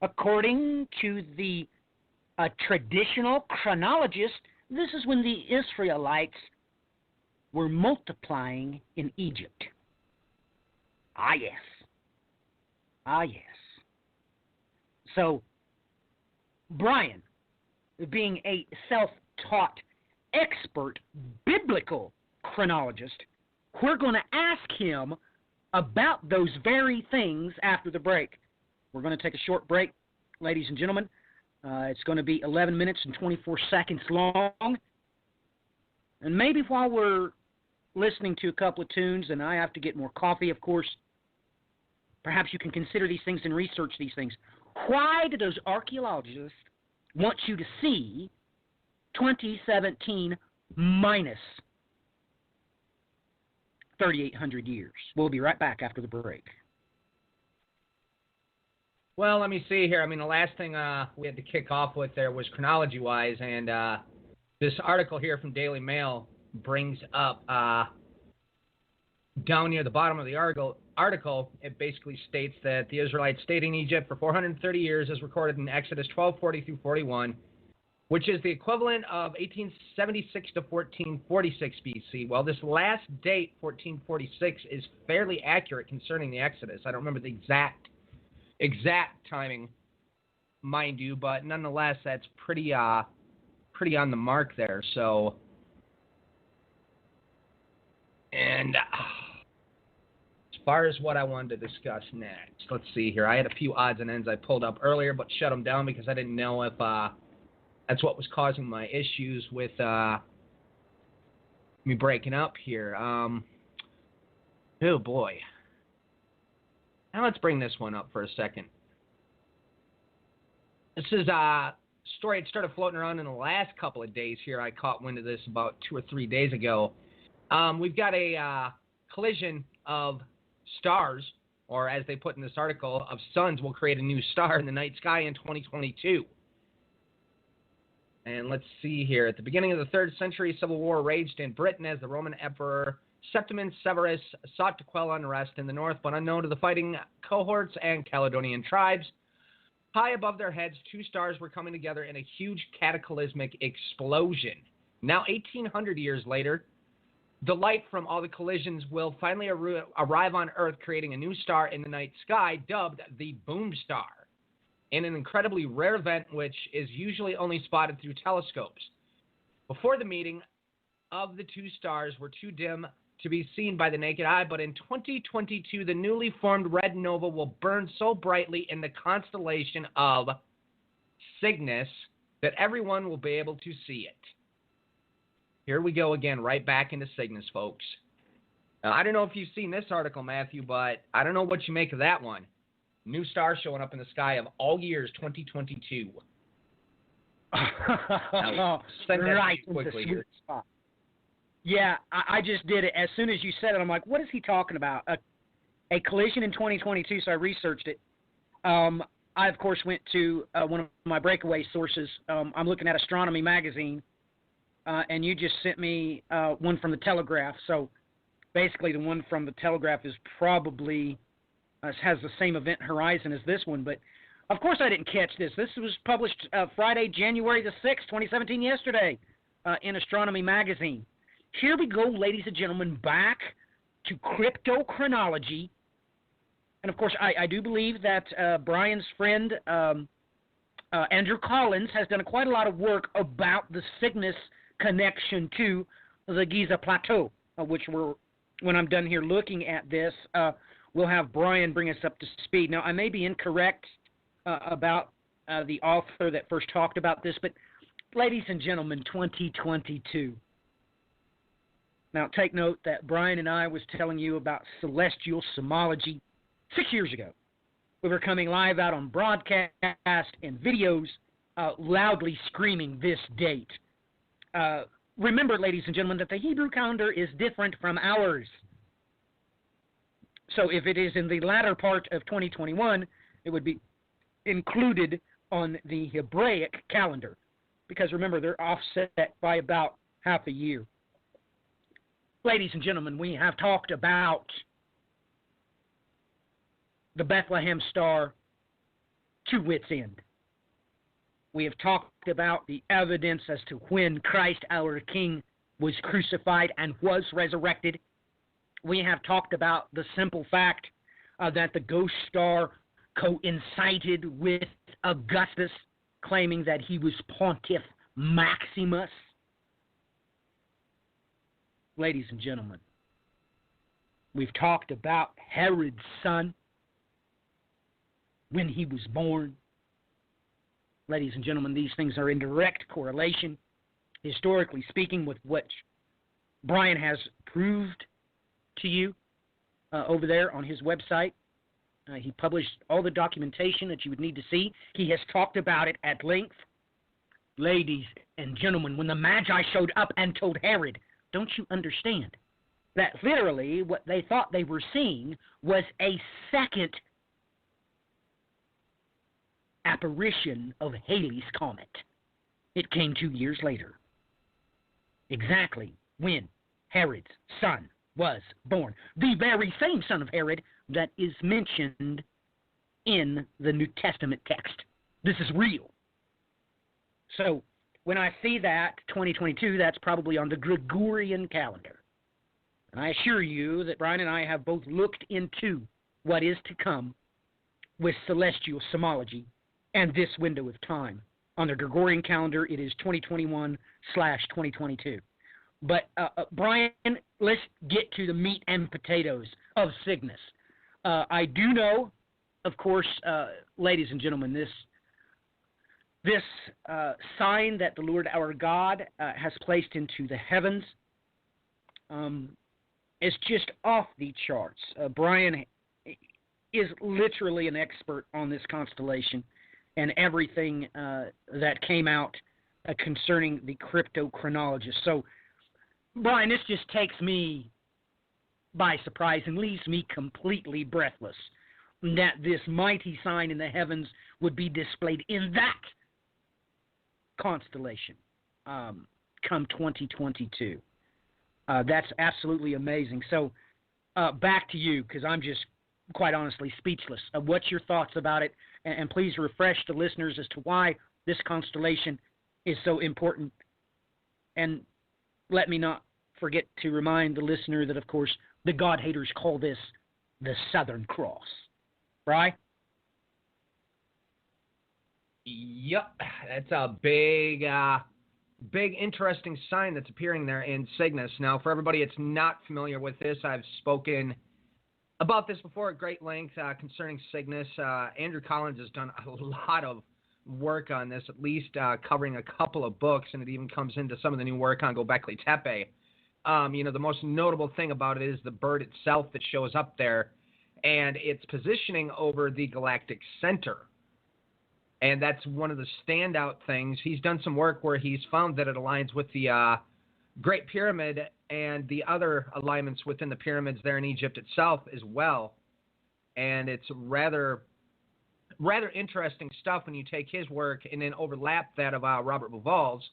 According to the traditional chronologist, this is when the Israelites were multiplying in Egypt. Ah, yes. Ah, yes. So, Brian, being a self-taught expert biblical chronologist, we're going to ask him about those very things after the break. We're going to take a short break, ladies and gentlemen. It's going to be 11 minutes and 24 seconds long. And maybe while we're listening to a couple of tunes, and I have to get more coffee, of course, perhaps you can consider these things and research these things. Why do those archaeologists want you to see 2017 minus 3,800 years? We'll be right back after the break. Well, let me see here. I mean, the last thing we had to kick off with there was chronology-wise, and this article here from Daily Mail brings up down near the bottom of the article, it basically states that the Israelites stayed in Egypt for 430 years, as recorded in Exodus 12:40 through 41, which is the equivalent of 1876 to 1446 BC. Well, this last date, 1446, is fairly accurate concerning the Exodus. I don't remember the exact timing, mind you, but nonetheless, that's pretty on the mark there. So, and as far as what I wanted to discuss next, let's see here. I had a few odds and ends I pulled up earlier, but shut them down because I didn't know if that's what was causing my issues with me breaking up here. Oh boy. Now let's bring this one up for a second. This is a story that started floating around in the last couple of days here. I caught wind of this about 2 or 3 days ago. We've got a collision of stars, or as they put in this article, of suns will create a new star in the night sky in 2022. And let's see here. At the beginning of the 3rd century, civil war raged in Britain as the Roman Emperor Septimus Severus sought to quell unrest in the north, but unknown to the fighting cohorts and Caledonian tribes. High above their heads, 2 stars were coming together in a huge cataclysmic explosion. Now, 1,800 years later, the light from all the collisions will finally arrive on Earth, creating a new star in the night sky, dubbed the Boom Star, in an incredibly rare event which is usually only spotted through telescopes. Before the meeting of the 2 stars were too dim to be seen by the naked eye, but in 2022, the newly formed red nova will burn so brightly in the constellation of Cygnus that everyone will be able to see it. Here we go again, right back into Cygnus, folks. Now, I don't know if you've seen this article, Matthew, but I don't know what you make of that one. New star showing up in the sky of all years, 2022. Now, send that right to you quickly into here. sweet spot. Yeah, I just did it. As soon as you said it, I'm like, what is he talking about? A collision in 2022, so I researched it. I, of course, went to one of my breakaway sources. I'm looking at Astronomy Magazine, and you just sent me one from the Telegraph. So basically the one from the Telegraph is probably has the same event horizon as this one. But, of course, I didn't catch this. This was published Friday, January the 6th, 2017, yesterday, in Astronomy Magazine. Here we go, ladies and gentlemen, back to cryptochronology. And, of course, I do believe that Brian's friend, Andrew Collins, has done quite a lot of work about the Cygnus connection to the Giza Plateau, which when I'm done here looking at this, we'll have Brian bring us up to speed. Now, I may be incorrect about the author that first talked about this, but, ladies and gentlemen, 2022. Now, take note that Brian and I was telling you about celestial symbology 6 years ago. We were coming live out on broadcast and videos, loudly screaming this date. Remember, ladies and gentlemen, that the Hebrew calendar is different from ours. So if it is in the latter part of 2021, it would be included on the Hebraic calendar. Because remember, they're offset by about half a year. Ladies and gentlemen, we have talked about the Bethlehem star to wit's end. We have talked about the evidence as to when Christ our King was crucified and was resurrected. We have talked about the simple fact that the ghost star coincided with Augustus, claiming that he was Pontiff Maximus. Ladies and gentlemen, we've talked about Herod's son when he was born. Ladies and gentlemen, these things are in direct correlation, historically speaking, with what Brian has proved to you over there on his website. He published all the documentation that you would need to see. He has talked about it at length. Ladies and gentlemen, when the Magi showed up and told Herod, don't you understand that literally what they thought they were seeing was a second apparition of Halley's Comet? It came 2 years later, exactly when Herod's son was born. The very same son of Herod that is mentioned in the New Testament text. This is real. So when I see that 2022, that's probably on the Gregorian calendar. And I assure you that Brian and I have both looked into what is to come with celestial symbology and this window of time. On the Gregorian calendar, it is 2021/2022. But, Brian, let's get to the meat and potatoes of Cygnus. I do know, of course, ladies and gentlemen, this sign that the Lord our God has placed into the heavens is just off the charts. Brian is literally an expert on this constellation and everything that came out concerning the cryptochronologist. So, Brian, this just takes me by surprise and leaves me completely breathless that this mighty sign in the heavens would be displayed in that constellation come 2022. That's absolutely amazing. So back to you, because I'm just quite honestly speechless. What's your thoughts about it? And please refresh the listeners as to why this constellation is so important. And let me not forget to remind the listener that, of course, the God haters call this the Southern Cross. Right? Yep, that's a big, interesting sign that's appearing there in Cygnus. Now, for everybody that's not familiar with this, I've spoken about this before at great length concerning Cygnus. Andrew Collins has done a lot of work on this, at least covering a couple of books, and it even comes into some of the new work on Göbekli Tepe. The most notable thing about it is the bird itself that shows up there. and its positioning over the galactic center. And that's one of the standout things. He's done some work where he's found that it aligns with the Great Pyramid and the other alignments within the pyramids there in Egypt itself as well. And it's rather interesting stuff when you take his work and then overlap that of Robert Bauval's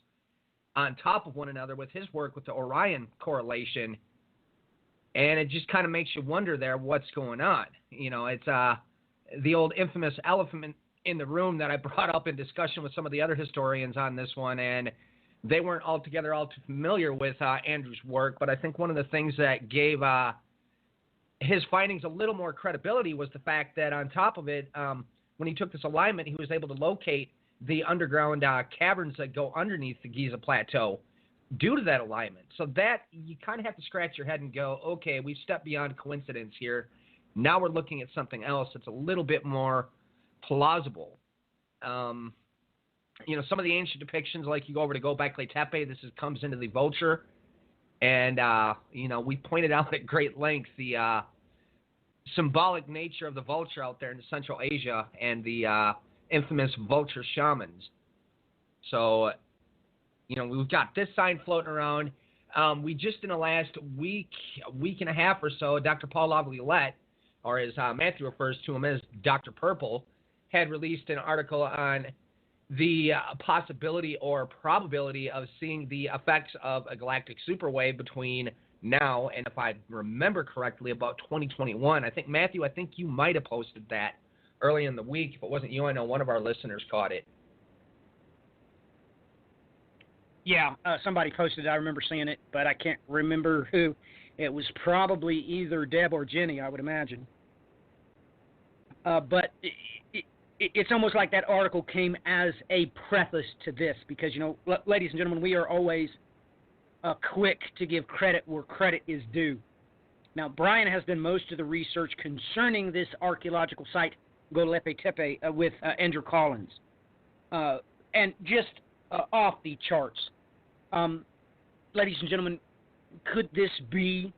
on top of one another with his work with the Orion correlation. And it just kind of makes you wonder there what's going on. You know, it's the old infamous elephant in the room that I brought up in discussion with some of the other historians on this one, and they weren't altogether all too familiar with Andrew's work. But I think one of the things that gave his findings a little more credibility was the fact that on top of it, when he took this alignment, he was able to locate the underground caverns that go underneath the Giza Plateau due to that alignment. So that you kind of have to scratch your head and go, okay, we've stepped beyond coincidence here. Now we're looking at something else that's a little bit more plausible. You know, some of the ancient depictions, like you go over to Göbekli Tepe, comes into the vulture. And, you know, we pointed out at great length the symbolic nature of the vulture out there in Central Asia and the infamous vulture shamans. So, you know, we've got this sign floating around. We just, in the last week and a half or so, Dr. Paul Laviolette, or as Matthew refers to him as Dr. Purple, had released an article on the possibility or probability of seeing the effects of a galactic superwave between now and, if I remember correctly, about 2021. I think, Matthew, you might have posted that early in the week. If it wasn't you, I know one of our listeners caught it. Yeah, somebody posted it. I remember seeing it, but I can't remember who. It was probably either Deb or Jenny, I would imagine. But it's almost like that article came as a preface to this because, you know, ladies and gentlemen, we are always quick to give credit where credit is due. Now, Brian has done most of the research concerning this archaeological site, Göbekli Tepe, with Andrew Collins. And just off the charts. Ladies and gentlemen, could this be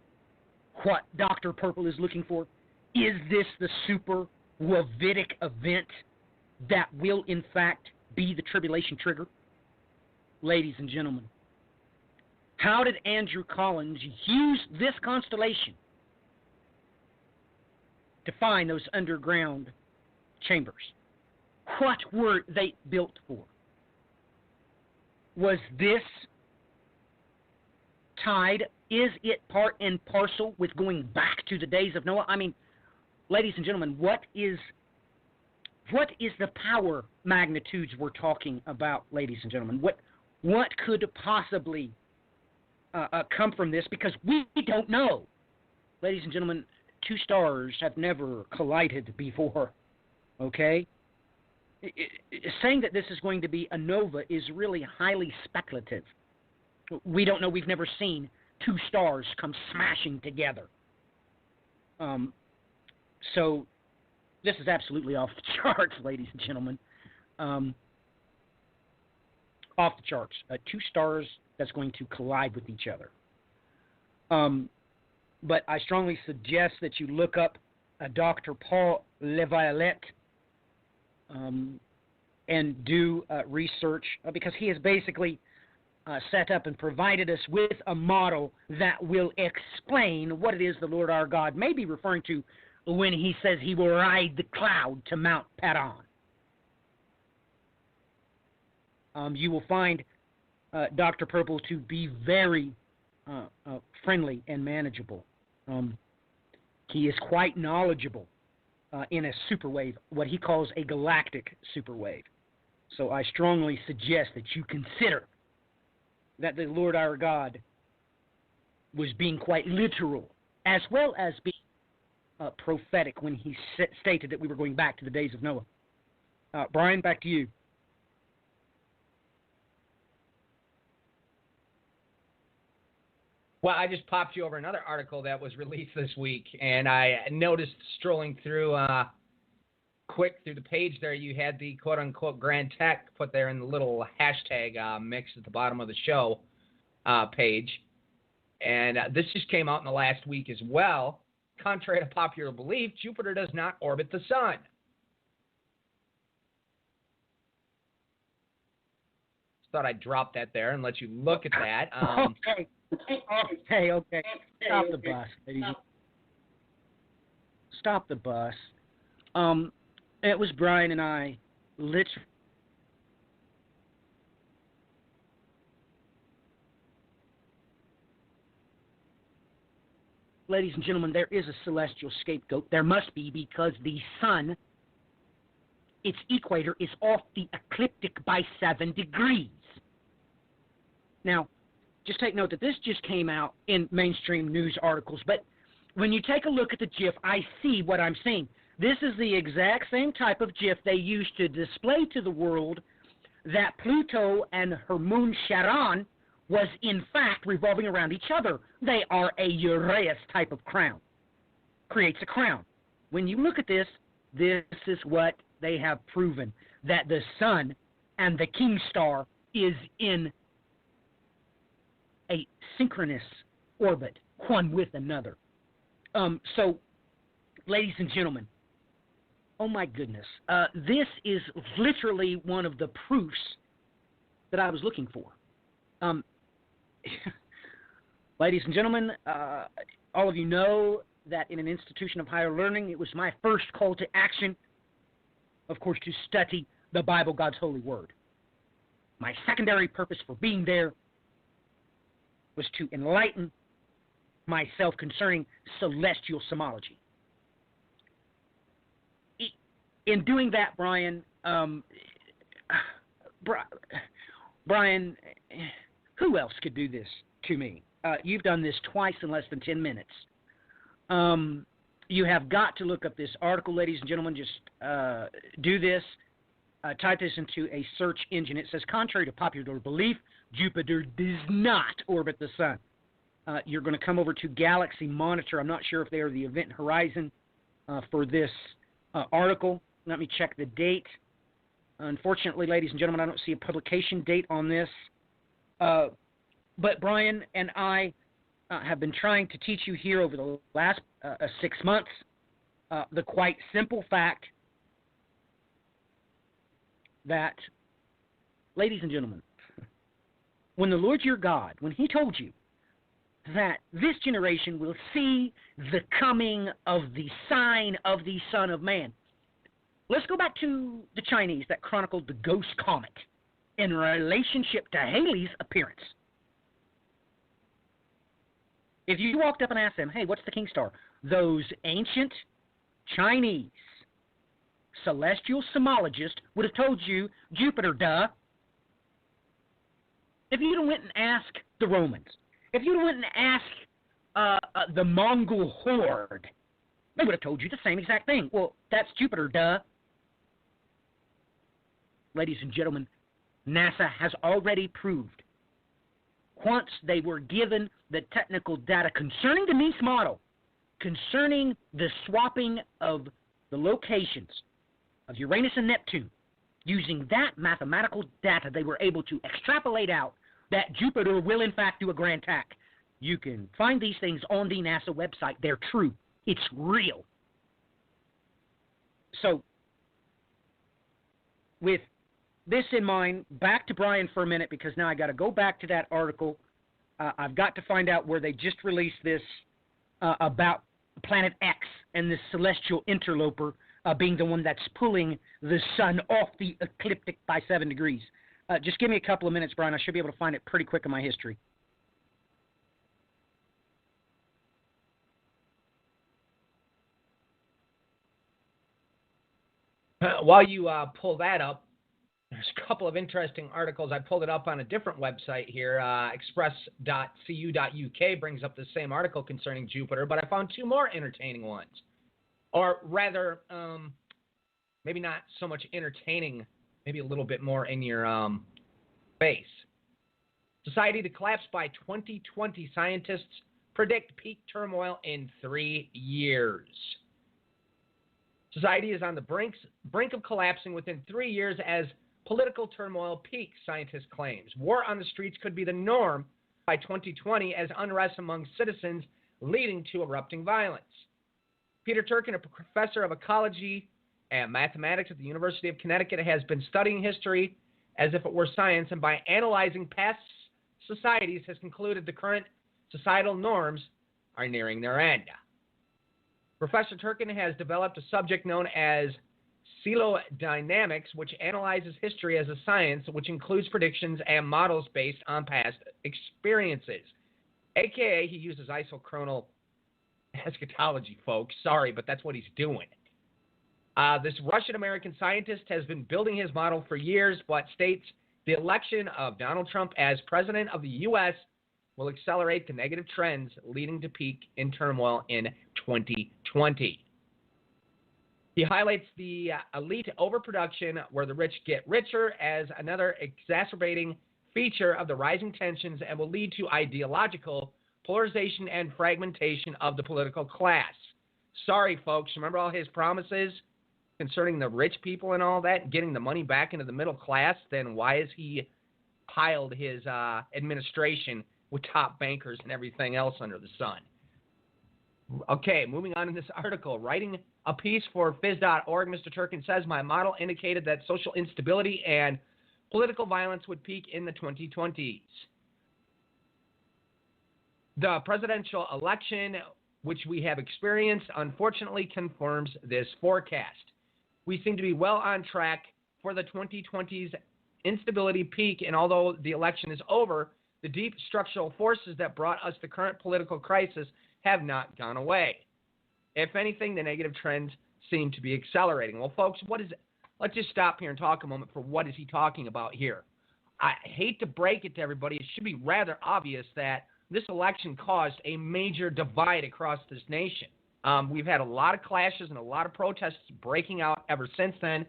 what Dr. Purple is looking for? Is this the super Wavitic event that will, in fact, be the tribulation trigger? Ladies and gentlemen, how did Andrew Collins use this constellation to find those underground chambers? What were they built for? Was this tied? Is it part and parcel with going back to the days of Noah? I mean, ladies and gentlemen, what is the power magnitudes we're talking about, ladies and gentlemen? What could possibly come from this? Because we don't know. Ladies and gentlemen, two stars have never collided before, okay? Saying that this is going to be a nova is really highly speculative. We don't know. We've never seen two stars come smashing together. So this is absolutely off the charts, ladies and gentlemen. Off the charts. Two stars that's going to collide with each other. But I strongly suggest that you look up Dr. Paul Laviolette and do research because he has basically set up and provided us with a model that will explain what it is the Lord our God may be referring to when he says he will ride the cloud to Mount Paran. You will find Dr. Purple to be very friendly and manageable. He is quite knowledgeable in a superwave, what he calls a galactic superwave. So I strongly suggest that you consider that the Lord our God was being quite literal, as well as being prophetic when he stated that we were going back to the days of Noah. Brian, back to you. Well, I just popped you over another article that was released this week, and I noticed strolling through quick through the page there, you had the quote-unquote Grand Tech put there in the little hashtag mix at the bottom of the show. Page. And this just came out in the last week as well. Contrary to popular belief, Jupiter does not orbit the sun. Just thought I'd drop that there and let you look at that. Okay. Stop the bus, ladies. Stop the bus. It was Brian and I literally. Ladies and gentlemen, there is a celestial scapegoat. There must be, because the sun, its equator, is off the ecliptic by 7 degrees. Now, just take note that this just came out in mainstream news articles, but when you take a look at the GIF, I see what I'm seeing. This is the exact same type of GIF they used to display to the world that Pluto and her moon Charon was in fact revolving around each other. They are a Uraeus type of crown. Creates a crown. When you look at this, this is what they have proven, that the sun and the king star is in a synchronous orbit, one with another. So, ladies and gentlemen, oh my goodness, this is literally one of the proofs that I was looking for. Ladies and gentlemen, all of you know that in an institution of higher learning, it was my first call to action, of course, to study the Bible, God's holy word. My secondary purpose for being there was to enlighten myself concerning celestial semology. In doing that, Brian, who else could do this to me? You've done this twice in less than 10 minutes. You have got to look up this article, ladies and gentlemen. Just do this. Type this into a search engine. It says, contrary to popular belief, Jupiter does not orbit the sun. You're going to come over to Galaxy Monitor. I'm not sure if they are the event horizon for this article. Let me check the date. Unfortunately, ladies and gentlemen, I don't see a publication date on this. But Brian and I have been trying to teach you here over the last 6 months the quite simple fact that, ladies and gentlemen, when the Lord your God, when he told you that this generation will see the coming of the sign of the Son of Man, let's go back to the Chinese that chronicled the ghost comet in relationship to Halley's appearance. If you walked up and asked them, hey, what's the king star? Those ancient Chinese celestial semologists would have told you Jupiter, duh. If you'd have went and asked the Romans, if you'd have went and asked the Mongol horde, they would have told you the same exact thing. Well, that's Jupiter, duh. Ladies and gentlemen, NASA has already proved, once they were given the technical data concerning the Nice model, concerning the swapping of the locations of Uranus and Neptune, using that mathematical data, they were able to extrapolate out that Jupiter will in fact do a grand attack. You can find these things on the NASA website. They're true. It's real. So, with this in mind, back to Brian for a minute, because now I got to go back to that article. I've got to find out where they just released this about Planet X and this celestial interloper being the one that's pulling the sun off the ecliptic by 7 degrees. Just give me a couple of minutes, Brian. I should be able to find it pretty quick in my history. While you pull that up, there's a couple of interesting articles. I pulled it up on a different website here. Express.cu.uk brings up the same article concerning Jupiter, but I found two more entertaining ones. Or rather, maybe not so much entertaining, maybe a little bit more in your face. Society to collapse by 2020. Scientists predict peak turmoil in 3 years. Society is on the brink of collapsing within 3 years as political turmoil peaks, scientists claims. War on the streets could be the norm by 2020 as unrest among citizens leading to erupting violence. Peter Turkin, a professor of ecology and mathematics at the University of Connecticut, has been studying history as if it were science, and by analyzing past societies has concluded the current societal norms are nearing their end. Professor Turkin has developed a subject known as coelodynamics, which analyzes history as a science, which includes predictions and models based on past experiences. AKA, he uses isochronal eschatology, folks. Sorry, but that's what he's doing. This Russian-American scientist has been building his model for years, but states the election of Donald Trump as president of the U.S. will accelerate the negative trends, leading to peak in turmoil in 2020. He highlights the elite overproduction where the rich get richer as another exacerbating feature of the rising tensions and will lead to ideological polarization and fragmentation of the political class. Sorry, folks. Remember all his promises concerning the rich people and all that, getting the money back into the middle class? Then why has he piled his administration with top bankers and everything else under the sun? Okay, moving on in this article. Writing a piece for phys.org, Mr. Turkin says, my model indicated that social instability and political violence would peak in the 2020s. The presidential election, which we have experienced, unfortunately confirms this forecast. We seem to be well on track for the 2020s instability peak, and although the election is over, the deep structural forces that brought us the current political crisis have not gone away. If anything, the negative trends seem to be accelerating. Well, folks, what is it? Let's just stop here and talk a moment for what is he talking about here. I hate to break it to everybody. It should be rather obvious that this election caused a major divide across this nation. We've had a lot of clashes and a lot of protests breaking out ever since then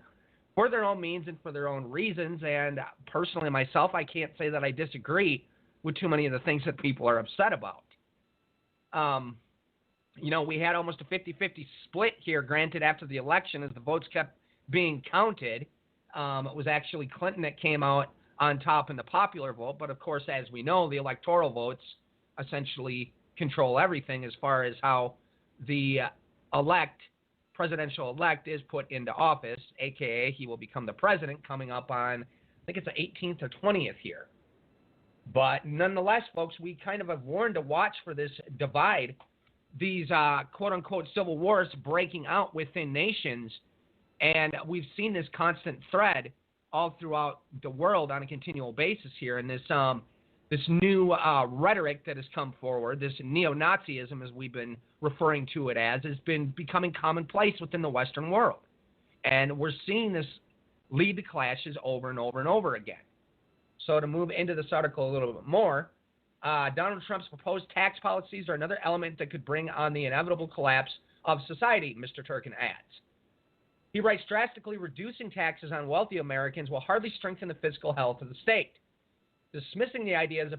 for their own means and for their own reasons. And personally, myself, I can't say that I disagree with too many of the things that people are upset about. We had almost a 50-50 split here, granted, after the election as the votes kept being counted. It was actually Clinton that came out on top in the popular vote. But, of course, as we know, the electoral votes essentially control everything as far as how the presidential elect is put into office, a.k.a. he will become the president coming up on, I think it's the 18th or 20th here. But nonetheless, folks, we kind of have warned to watch for this divide, these quote-unquote civil wars breaking out within nations. And we've seen this constant thread all throughout the world on a continual basis here. And this new rhetoric that has come forward, this neo-Nazism, as we've been referring to it as, has been becoming commonplace within the Western world. And we're seeing this lead to clashes over and over and over again. So to move into this article a little bit more, Donald Trump's proposed tax policies are another element that could bring on the inevitable collapse of society, Mr. Turkin adds. He writes, drastically reducing taxes on wealthy Americans will hardly strengthen the fiscal health of the state. Dismissing the idea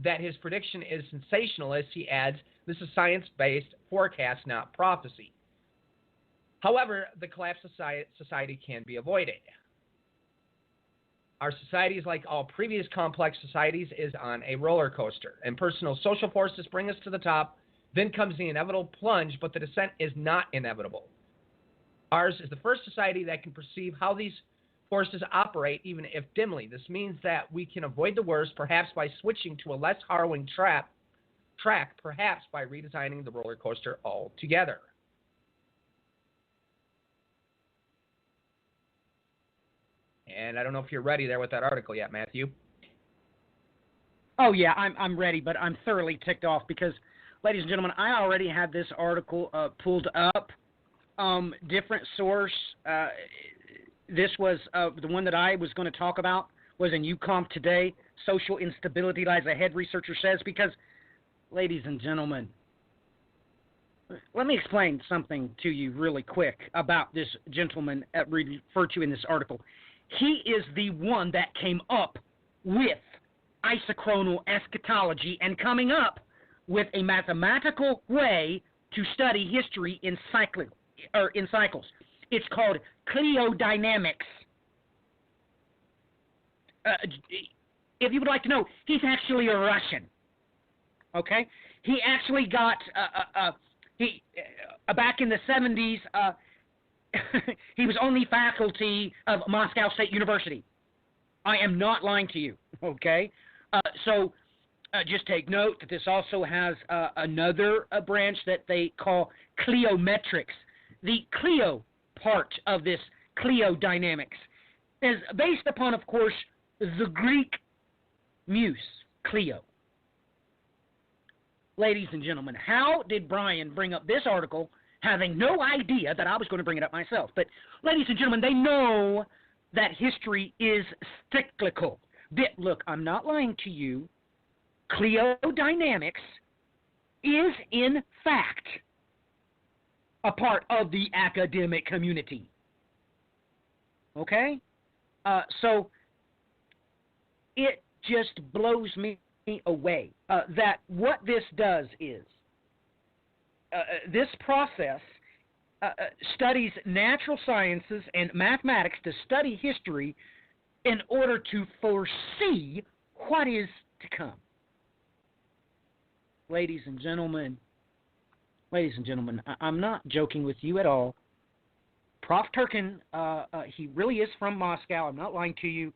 that his prediction is sensationalist, he adds, this is science-based forecast, not prophecy. However, the collapse of society can be avoided. Our society, like all previous complex societies, is on a roller coaster, and personal social forces bring us to the top. Then comes the inevitable plunge, but the descent is not inevitable. Ours is the first society that can perceive how these forces operate, even if dimly. This means that we can avoid the worst, perhaps by switching to a less harrowing track, perhaps by redesigning the roller coaster altogether. And I don't know if you're ready there with that article yet, Matthew. Oh, yeah, I'm ready, but I'm thoroughly ticked off because, ladies and gentlemen, I already had this article pulled up. Different source. This was the one that I was going to talk about was in UComp today. Social instability lies ahead, researcher says, because, ladies and gentlemen, let me explain something to you really quick about this gentleman referred to in this article. He is the one that came up with isochronal eschatology and coming up with a mathematical way to study history in cycles. It's called coelodynamics. If you would like to know, he's actually a Russian. Okay? He actually got back in the 70s, he was only faculty of Moscow State University. I am not lying to you, okay? So just take note that this also has another branch that they call cliometrics. The clio part of this cliodynamics is based upon, of course, the Greek muse, Clio. Ladies and gentlemen, how did Brian bring up this article having no idea that I was going to bring it up myself? But, ladies and gentlemen, they know that history is cyclical. Look, I'm not lying to you. Cliodynamics is, in fact, a part of the academic community. Okay? So it just blows me away that what this does is this process studies natural sciences and mathematics to study history in order to foresee what is to come. Ladies and gentlemen, I'm not joking with you at all. Prof. Turkin, he really is from Moscow. I'm not lying to you.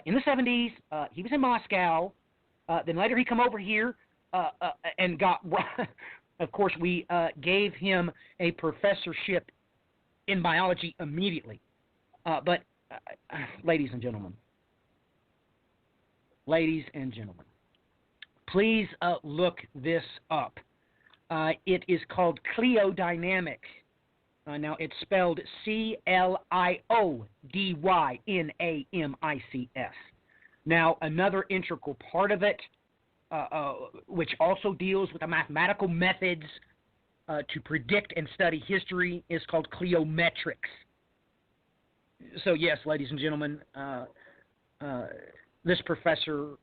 In the 70s, he was in Moscow. Then later he come over here and got, of course, we gave him a professorship in biology immediately. But, ladies and gentlemen, please look this up. It is called cliodynamics. Now, it's spelled Cliodynamics. Now, another integral part of it, which also deals with the mathematical methods to predict and study history, is called cliometrics. So, yes, ladies and gentlemen, this professor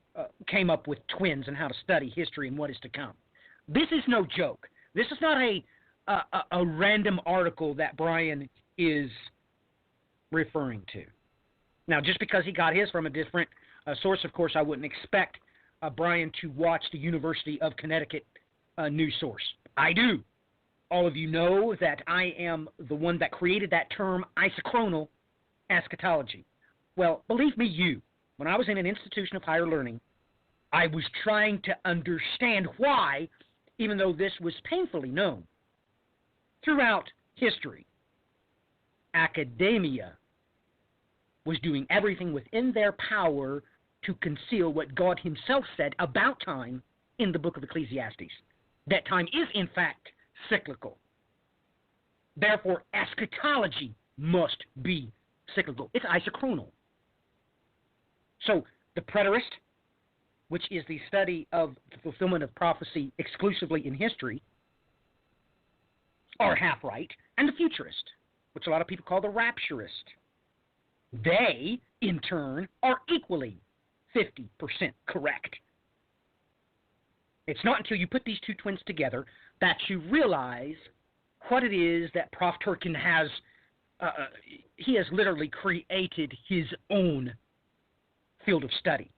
came up with twins and how to study history and what is to come. This is no joke. This is not a random article that Brian is referring to. Now, just because he got his from a different source, of course, I wouldn't expect Brian to watch the University of Connecticut news source. I do. All of you know that I am the one that created that term, isochronal eschatology. Well, believe me, when I was in an institution of higher learning, I was trying to understand why, even though this was painfully known throughout history, academia was doing everything within their power to conceal what God himself said about time in the book of Ecclesiastes, that time is, in fact, cyclical. Therefore, eschatology must be cyclical. It's isochronal. So, the preterist, which is the study of the fulfillment of prophecy exclusively in history, are half right, and the futurist, which a lot of people call the rapturist. They, in turn, are equally 50% correct. It's not until you put these two twins together that you realize what it is that Prof. Turkin has. He has literally created his own field of study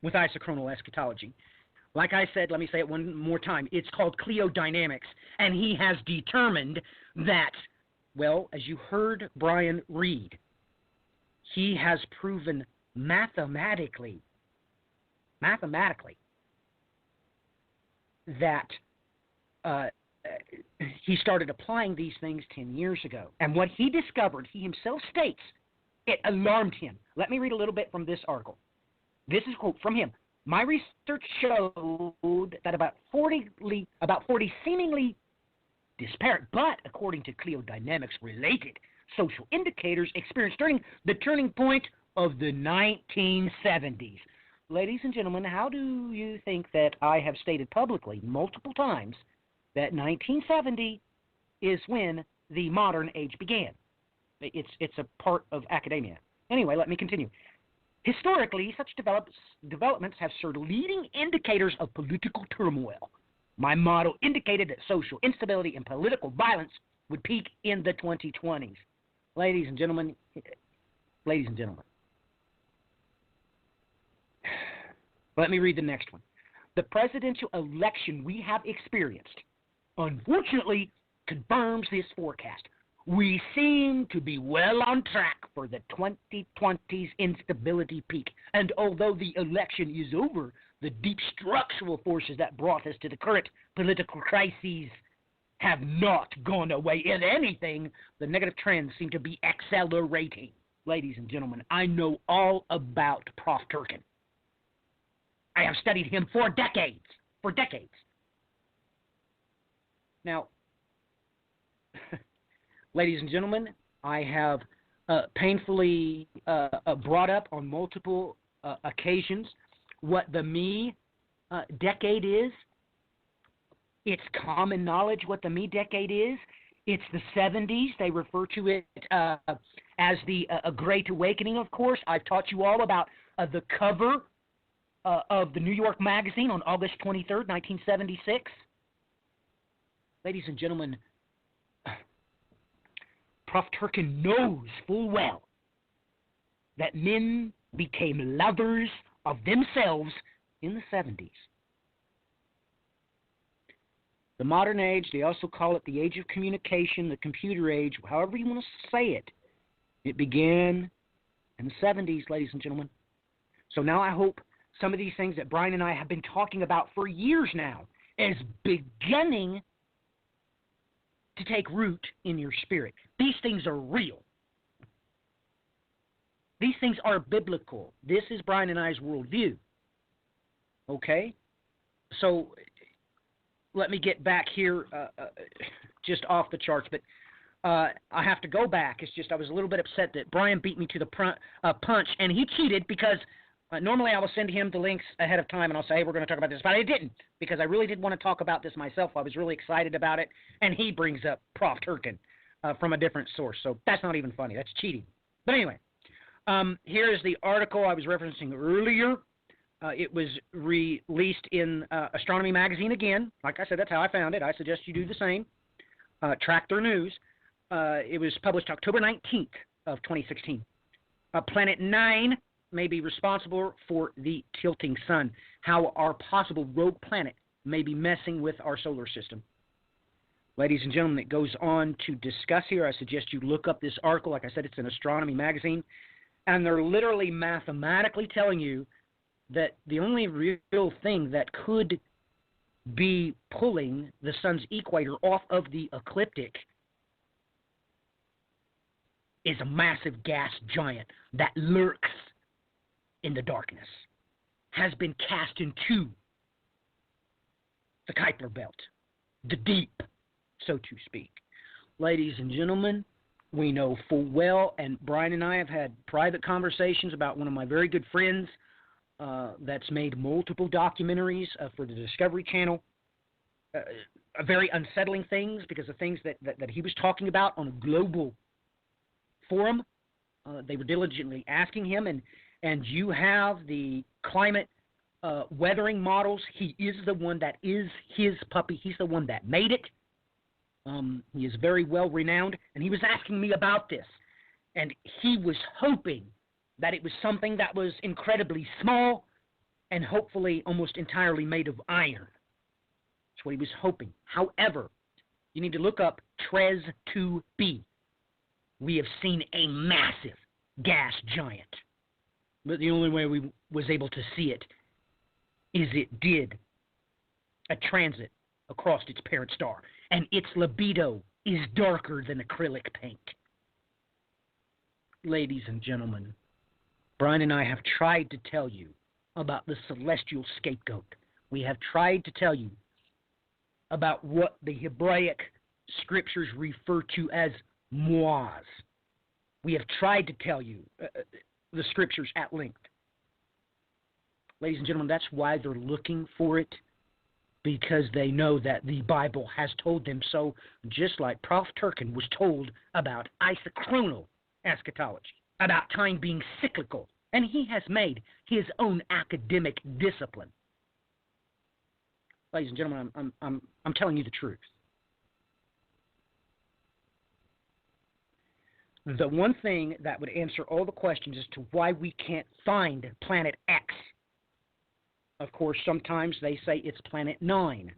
with isochronal eschatology. Like I said, let me say it one more time. It's called cliodynamics, and he has determined that, well, as you heard Brian read, he has proven mathematically that he started applying these things 10 years ago. And what he discovered, he himself states, it alarmed him. Let me read a little bit from this article. This is a quote from him. My research showed that about 40 seemingly disparate, but according to cliodynamics related social indicators experienced during the turning point of the 1970s. Ladies and gentlemen, how do you think that I have stated publicly multiple times that 1970 is when the modern age began? It's a part of academia. Anyway, let me continue. Historically, such developments have served leading indicators of political turmoil. My model indicated that social instability and political violence would peak in the 2020s. Ladies and gentlemen, let me read the next one. The presidential election we have experienced, unfortunately, confirms this forecast. We seem to be well on track for the 2020's instability peak. And although the election is over, the deep structural forces that brought us to the current political crises have not gone away. If anything, the negative trends seem to be accelerating. Ladies and gentlemen, I know all about Prof. Turkin. I have studied him for decades. For decades. Now, ladies and gentlemen, I have painfully brought up on multiple occasions what the me decade is. It's common knowledge what the me decade is. It's the 70s. They refer to it as the Great Awakening, of course. I've taught you all about the cover of the New York Magazine on August 23rd, 1976. Ladies and gentlemen, Prof. Turkin knows full well that men became lovers of themselves in the 70s. The modern age, they also call it the age of communication, the computer age, however you want to say it. It began in the 70s, ladies and gentlemen. So now I hope some of these things that Brian and I have been talking about for years now is beginning to take root in your spirit. These things are real. These things are biblical. This is Brian and I's worldview. Okay? So let me get back here just off the charts, but I have to go back. It's just I was a little bit upset that Brian beat me to the punch, and he cheated because normally I will send him the links ahead of time, and I'll say, hey, we're going to talk about this. But I didn't, because I really did want to talk about this myself. I was really excited about it, and he brings up Prof. Turkin from a different source. So that's not even funny. That's cheating. But anyway, here is the article I was referencing earlier. It was released in Astronomy Magazine again. Like I said, that's how I found it. I suggest you do the same. Track their news. It was published October 19th of 2016. Planet 9 may be responsible for the tilting sun. How our possible rogue planet may be messing with our solar system. Ladies and gentlemen, it goes on to discuss here. I suggest you look up this article. Like I said, it's in Astronomy Magazine. And they're literally mathematically telling you that the only real thing that could be pulling the sun's equator off of the ecliptic is a massive gas giant that lurks in the darkness, has been cast into the Kuiper belt, the deep, so to speak. Ladies and gentlemen, we know full well, and Brian and I have had private conversations about one of my very good friends that's made multiple documentaries for the Discovery Channel. Very unsettling things, because of things that he was talking about on a global forum. They were diligently asking him, and you have the climate weathering models. He is the one that is his puppy. He's the one that made it. He is very well renowned, and he was asking me about this, and he was hoping that it was something that was incredibly small and hopefully almost entirely made of iron. That's what he was hoping. However, you need to look up TRES 2b. We have seen a massive gas giant. But the only way we was able to see it is it did a transit across its parent star, and its libido is darker than acrylic paint. Ladies and gentlemen, Brian and I have tried to tell you about the celestial scapegoat. We have tried to tell you about what the Hebraic scriptures refer to as Moaz. We have tried to tell you the scriptures at length. Ladies and gentlemen, that's why they're looking for it, because they know that the Bible has told them so, just like Prof. Turkin was told about isochronal eschatology, about time being cyclical, and he has made his own academic discipline. Ladies and gentlemen, I'm telling you the truth. The one thing that would answer all the questions as to why we can't find Planet X, of course, sometimes they say it's Planet 9.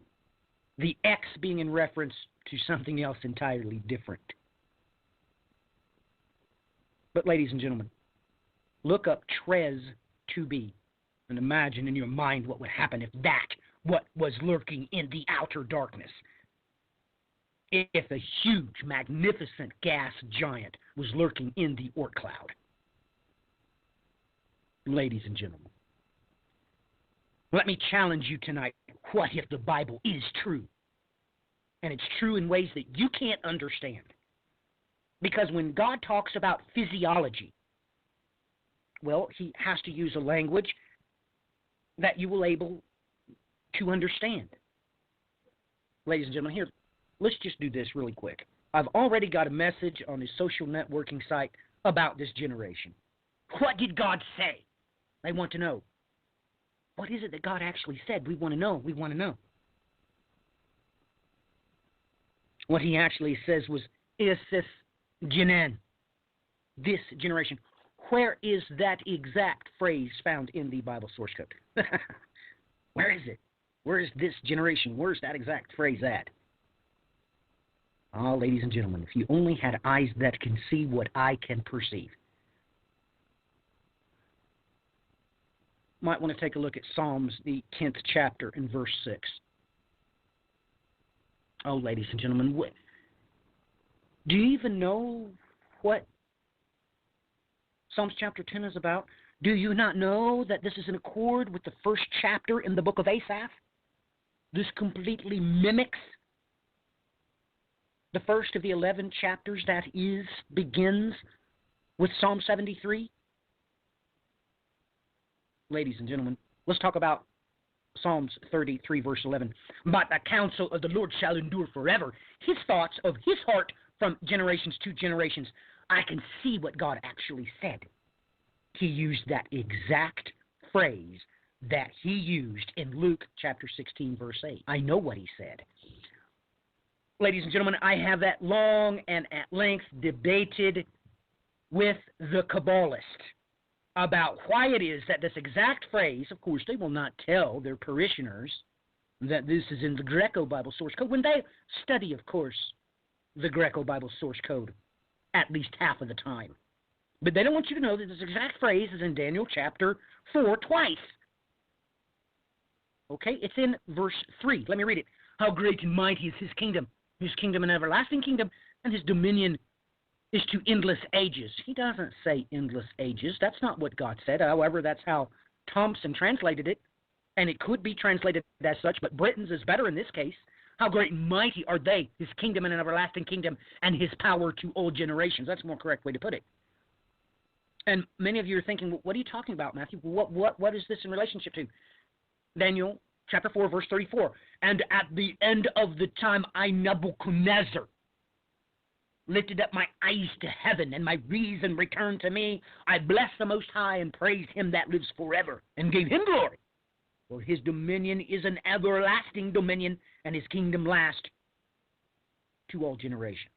The X being in reference to something else entirely different. But ladies and gentlemen, look up Tres to be and imagine in your mind what would happen if that, what was lurking in the outer darkness, if a huge, magnificent gas giant was lurking in the Oort cloud. Ladies and gentlemen, let me challenge you tonight. What if the Bible is true? And it's true in ways that you can't understand. Because when God talks about physiology, well, he has to use a language that you will able to understand. Ladies and gentlemen, here, let's just do this really quick. I've already got a message on the social networking site about this generation. What did God say? They want to know. What is it that God actually said? We want to know. We want to know. What he actually says was, Isis Genan, this generation. Where is that exact phrase found in the Bible source code? Where is it? Where is this generation? Where's that exact phrase at? Ah, ladies and gentlemen, if you only had eyes that can see what I can perceive. Might want to take a look at Psalms, the 10th chapter, and verse 6. Oh, ladies and gentlemen, do you even know what Psalms chapter 10 is about? Do you not know that this is in accord with the first chapter in the book of Asaph? This completely mimics the first of the 11 chapters that begins with Psalm 73. Ladies and gentlemen, let's talk about Psalms 33, verse 11. But the counsel of the Lord shall endure forever. His thoughts of his heart from generations to generations. I can see what God actually said. He used that exact phrase that he used in Luke chapter 16, verse 8. I know what he said. Ladies and gentlemen, I have that long and at length debated with the Kabbalist about why it is that this exact phrase, of course, they will not tell their parishioners that this is in the Greco-Bible source code when they study, of course, the Greco-Bible source code at least half of the time. But they don't want you to know that this exact phrase is in Daniel chapter 4 twice. Okay, it's in verse 3. Let me read it. How great and mighty is his kingdom an everlasting kingdom, and his dominion is to endless ages. He doesn't say endless ages. That's not what God said. However, that's how Thompson translated it, and it could be translated as such, but Britton's is better in this case. How great and mighty are they, his kingdom and an everlasting kingdom, and his power to all generations. That's a more correct way to put it. And many of you are thinking, well, what are you talking about, Matthew? What is this in relationship to? Daniel chapter 4, verse 34. And at the end of the time, I, Nebuchadnezzar, lifted up my eyes to heaven, and my reason returned to me. I blessed the Most High and praised him that lives forever, and gave him glory. For his dominion is an everlasting dominion, and his kingdom lasts to all generations.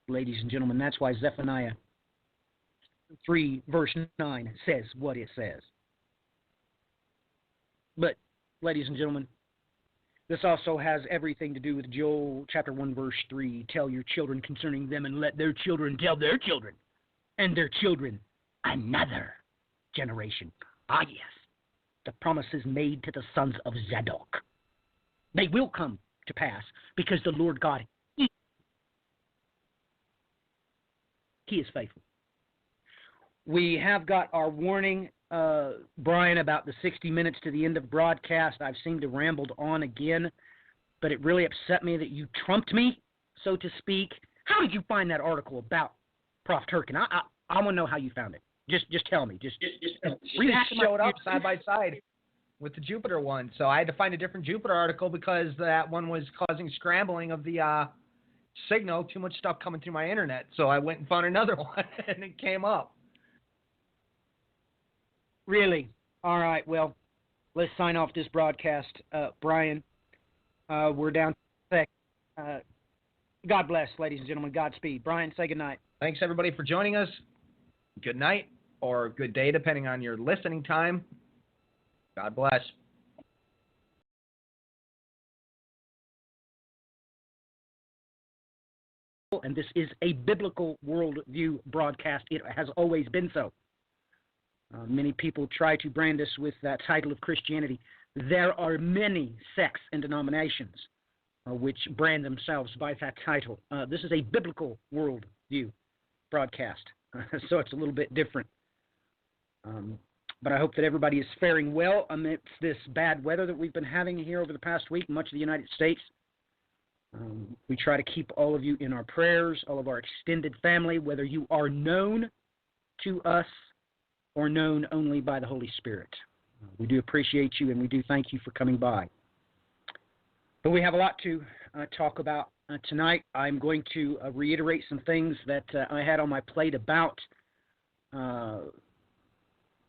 Ladies and gentlemen, that's why Zephaniah 3, verse 9 says what it says. But, ladies and gentlemen, this also has everything to do with Joel chapter 1, verse 3. Tell your children concerning them, and let their children tell their children, and their children another generation. Ah, yes, the promises made to the sons of Zadok. They will come to pass because the Lord God, He is faithful. We have got our warning, Brian, about the 60 minutes to the end of broadcast. I've seemed to rambled on again, but it really upset me that you trumped me, so to speak. How did you find that article about Prof. Turkin? I want to know how you found it. Just tell me. Just it showed up side by side with the Jupiter one. So I had to find a different Jupiter article because that one was causing scrambling of the signal, too much stuff coming through my internet. So I went and found another one, and it came up. Really? All right, well, let's sign off this broadcast. Brian, we're down to God bless, ladies and gentlemen. Godspeed. Brian, say good night. Thanks, everybody, for joining us. Good night or good day, depending on your listening time. God bless. and this is a biblical worldview broadcast. It has always been so. Many people try to brand us with that title of Christianity. There are many sects and denominations which brand themselves by that title. This is a biblical worldview broadcast, so it's a little bit different. But I hope that everybody is faring well amidst this bad weather that we've been having here over the past week in much of the United States. We try to keep all of you in our prayers, all of our extended family, whether you are known to us or known only by the Holy Spirit. We do appreciate you, and we do thank you for coming by. But we have a lot to talk about tonight. I'm going to reiterate some things that I had on my plate about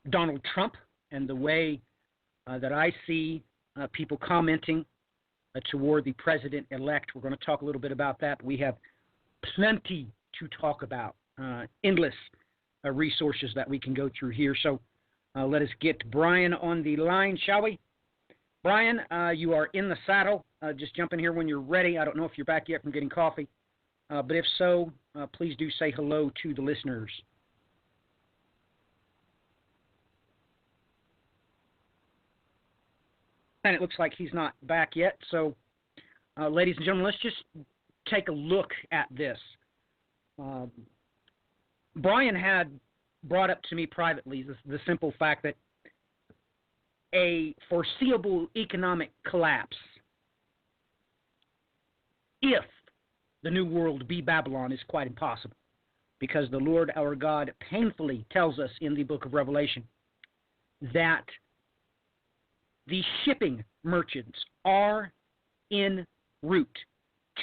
Donald Trump and the way that I see people commenting toward the president-elect. We're going to talk a little bit about that. We have plenty to talk about, endless resources that we can go through here. So let us get Brian on the line, shall we? Brian, you are in the saddle. Just jump in here when you're ready. I don't know if you're back yet from getting coffee, but if so, please do say hello to the listeners. And it looks like he's not back yet. So, ladies and gentlemen, let's just take a look at this. Brian had brought up to me privately the simple fact that a foreseeable economic collapse, if the new world be Babylon, is quite impossible, because the Lord our God painfully tells us in the book of Revelation that the shipping merchants are en route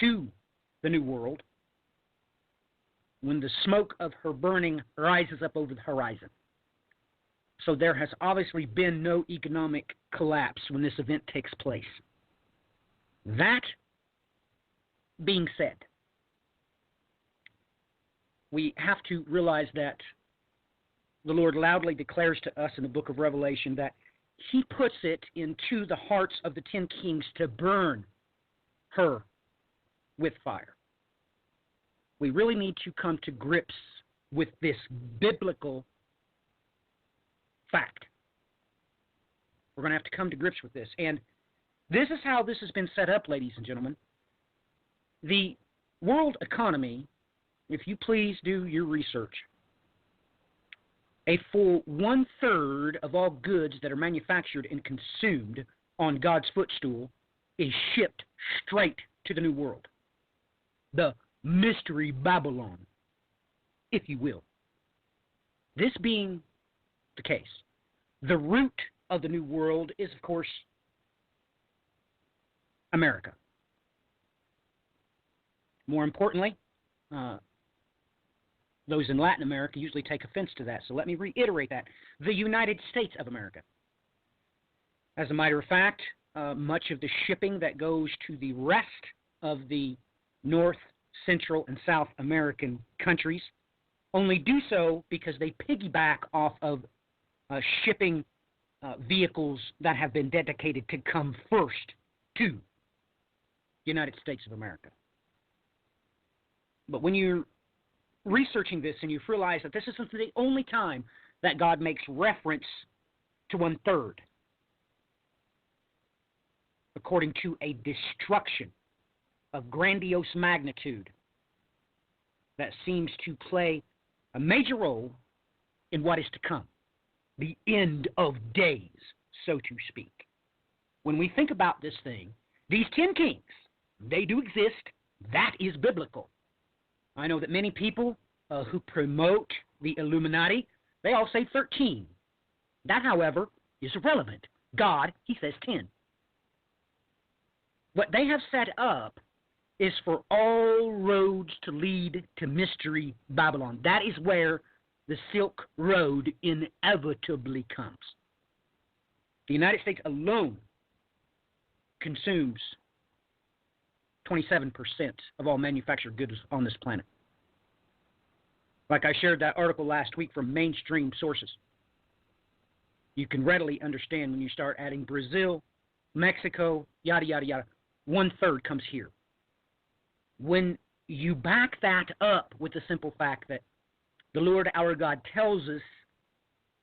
to the new world when the smoke of her burning rises up over the horizon. So there has obviously been no economic collapse when this event takes place. That being said, we have to realize that the Lord loudly declares to us in the book of Revelation that He puts it into the hearts of the 10 kings to burn her with fire. We really need to come to grips with this biblical fact. We're going to have to come to grips with this. And this is how this has been set up, ladies and gentlemen. The world economy, if you please do your research, a full 1/3 of all goods that are manufactured and consumed on God's footstool is shipped straight to the new world. The mystery Babylon, if you will. This being the case, the root of the new world is, of course, America. More importantly, those in Latin America usually take offense to that, so let me reiterate that. The United States of America. As a matter of fact, much of the shipping that goes to the rest of the North, Central, and South American countries only do so because they piggyback off of shipping vehicles that have been dedicated to come first to the United States of America. But when you're researching this and you realize that this isn't the only time that God makes reference to 1/3, according to a destruction of grandiose magnitude that seems to play a major role in what is to come, the end of days, so to speak. When we think about this thing, these 10 kings, they do exist. That is biblical. I know that many people who promote the Illuminati, they all say 13. That, however, is irrelevant. God, He says 10. What they have set up is for all roads to lead to mystery Babylon. That is where the Silk Road inevitably comes. The United States alone consumes 27% of all manufactured goods on this planet. Like I shared that article last week from mainstream sources. You can readily understand when you start adding Brazil, Mexico, yada, yada, yada. 1/3 comes here. When you back that up with the simple fact that the Lord our God tells us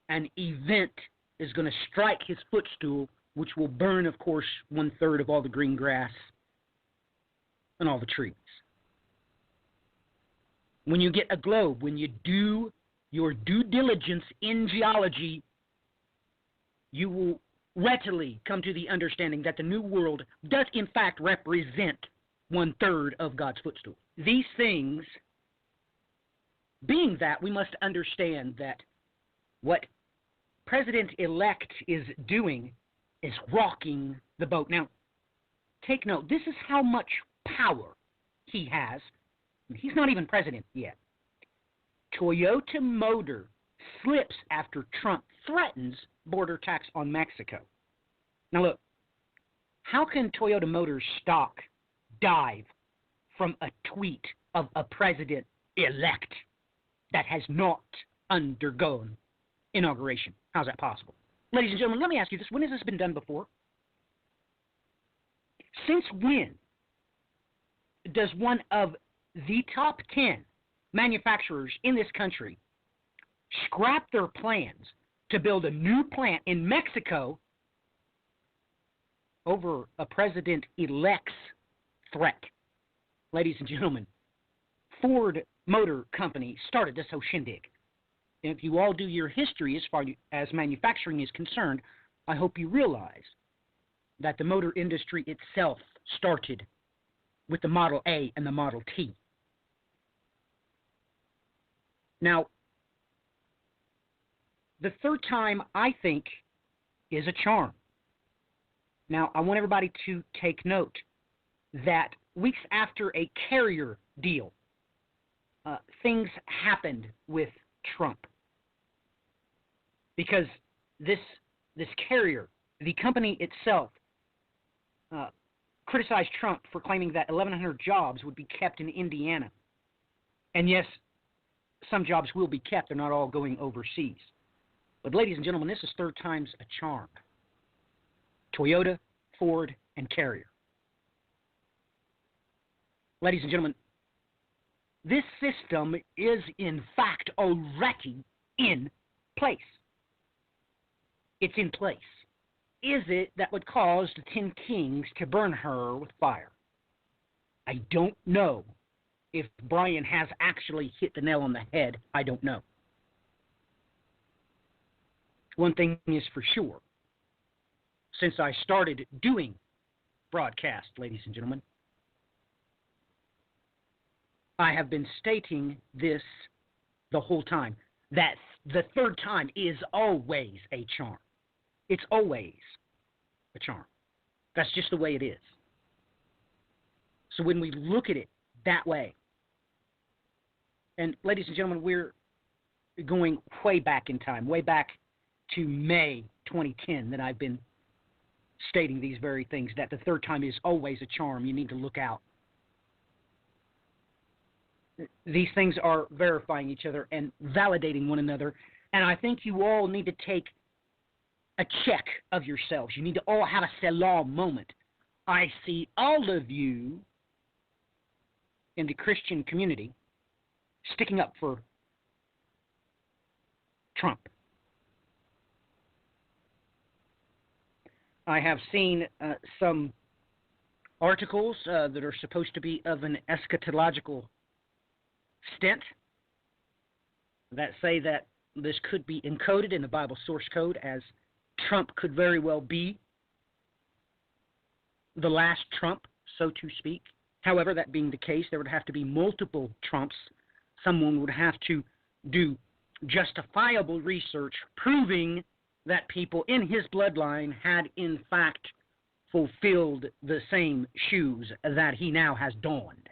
an event is going to strike his footstool, which will burn, of course, 1/3 of all the green grass and all the trees. When you get a globe, when you do your due diligence in geology, you will readily come to the understanding that the New World does in fact represent 1/3 of God's footstool. These things, being that, we must understand that what President-elect is doing is rocking the boat. Now, take note, this is how much power he has. He's not even president yet. Toyota Motor slips after Trump threatens border tax on Mexico. Now look, how can Toyota Motors stock dive from a tweet of a president-elect that has not undergone inauguration? How's that possible? Ladies and gentlemen, let me ask you this. When has this been done before? Since when does one of the top 10 manufacturers in this country scrap their plans to build a new plant in Mexico over a president-elect's threat? Ladies and gentlemen, Ford Motor Company started this whole shindig. If you all do your history as far as manufacturing is concerned, I hope you realize that the motor industry itself started with the Model A and the Model T. Now, the third time, I think, is a charm. Now, I want everybody to take note that weeks after a carrier deal, things happened with Trump. Because this carrier, the company itself, criticized Trump for claiming that 1,100 jobs would be kept in Indiana. And yes, some jobs will be kept. They're not all going overseas. But ladies and gentlemen, this is third time's a charm. Toyota, Ford, and Carrier. Ladies and gentlemen, this system is in fact already in place. It's in place. Is it that would cause the 10 kings to burn her with fire? I don't know. If Brian has actually hit the nail on the head, I don't know. One thing is for sure. Since I started doing broadcast, ladies and gentlemen, I have been stating this the whole time, that the third time is always a charm. It's always a charm. That's just the way it is. So when we look at it that way, and ladies and gentlemen, we're going way back in time, way back to May 2010 that I've been stating these very things, that the third time is always a charm. You need to look out. These things are verifying each other and validating one another, and I think you all need to take a check of yourselves. You need to all have a Selah moment. I see all of you in the Christian community sticking up for Trump. I have seen some articles that are supposed to be of an eschatological stint that say that this could be encoded in the Bible source code, as Trump could very well be the last Trump, so to speak. However, that being the case, there would have to be multiple Trumps. Someone would have to do justifiable research proving that people in his bloodline had in fact fulfilled the same shoes that he now has donned.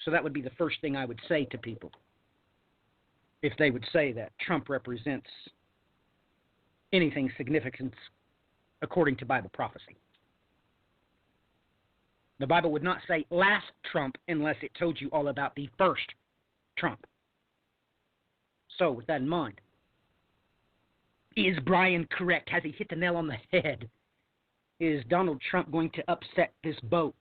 So that would be the first thing I would say to people if they would say that Trump represents anything significant according to Bible prophecy. The Bible would not say last Trump unless it told you all about the first Trump. So with that in mind, is Brian correct? Has he hit the nail on the head? Is Donald Trump going to upset this boat?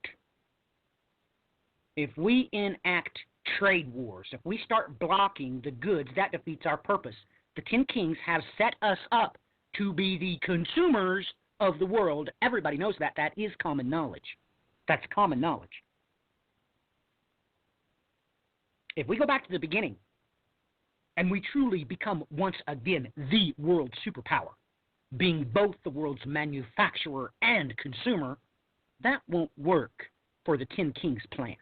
If we enact trade wars, if we start blocking the goods, that defeats our purpose. The 10 Kings have set us up to be the consumers of the world. Everybody knows that. That is common knowledge. That's common knowledge. If we go back to the beginning and we truly become once again the world superpower, being both the world's manufacturer and consumer, that won't work for the 10 Kings' plans.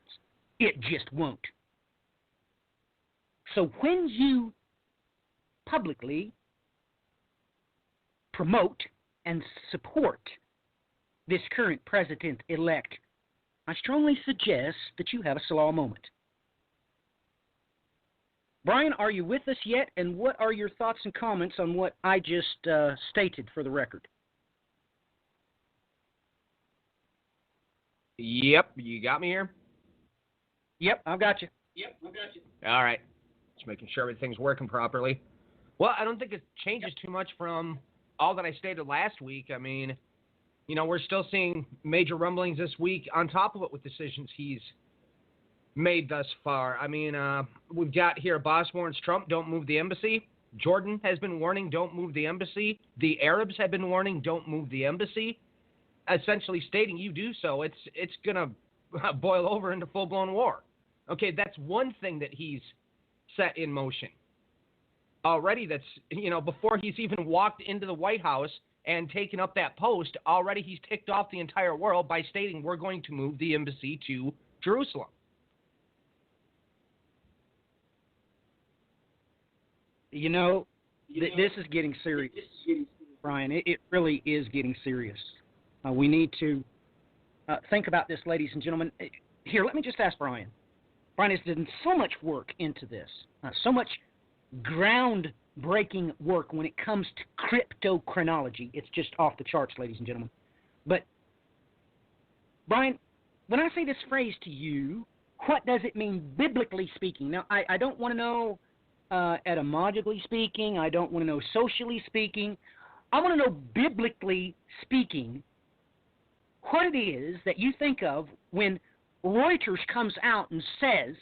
It just won't. So when you publicly promote and support this current president-elect, I strongly suggest that you have a slow moment. Brian, are you with us yet? And what are your thoughts and comments on what I just stated for the record? Yep, you got me here? Yep, I've got you. All right. Just making sure everything's working properly. Well, I don't think it changes too much from all that I stated last week. I mean, you know, we're still seeing major rumblings this week on top of it with decisions he's made thus far. I mean, we've got here boss warns Trump, don't move the embassy. Jordan has been warning, don't move the embassy. The Arabs have been warning, don't move the embassy. Essentially stating, you do so, it's going to boil over into full-blown war. Okay, that's one thing that he's set in motion. Already that's, you know, before he's even walked into the White House and taken up that post, already he's ticked off the entire world by stating we're going to move the embassy to Jerusalem. You know, this is getting serious, Brian. It really is getting serious. We need to think about this, ladies and gentlemen. Here, let me just ask Brian. Brian has done so much work into this, so much groundbreaking work when it comes to cryptochronology. It's just off the charts, ladies and gentlemen. But, Brian, when I say this phrase to you, what does it mean biblically speaking? Now, I don't want to know etymologically speaking. I don't want to know socially speaking. I want to know biblically speaking what it is that you think of when Reuters comes out and says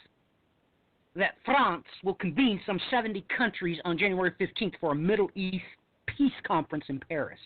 that France will convene some 70 countries on January 15th for a Middle East peace conference in Paris.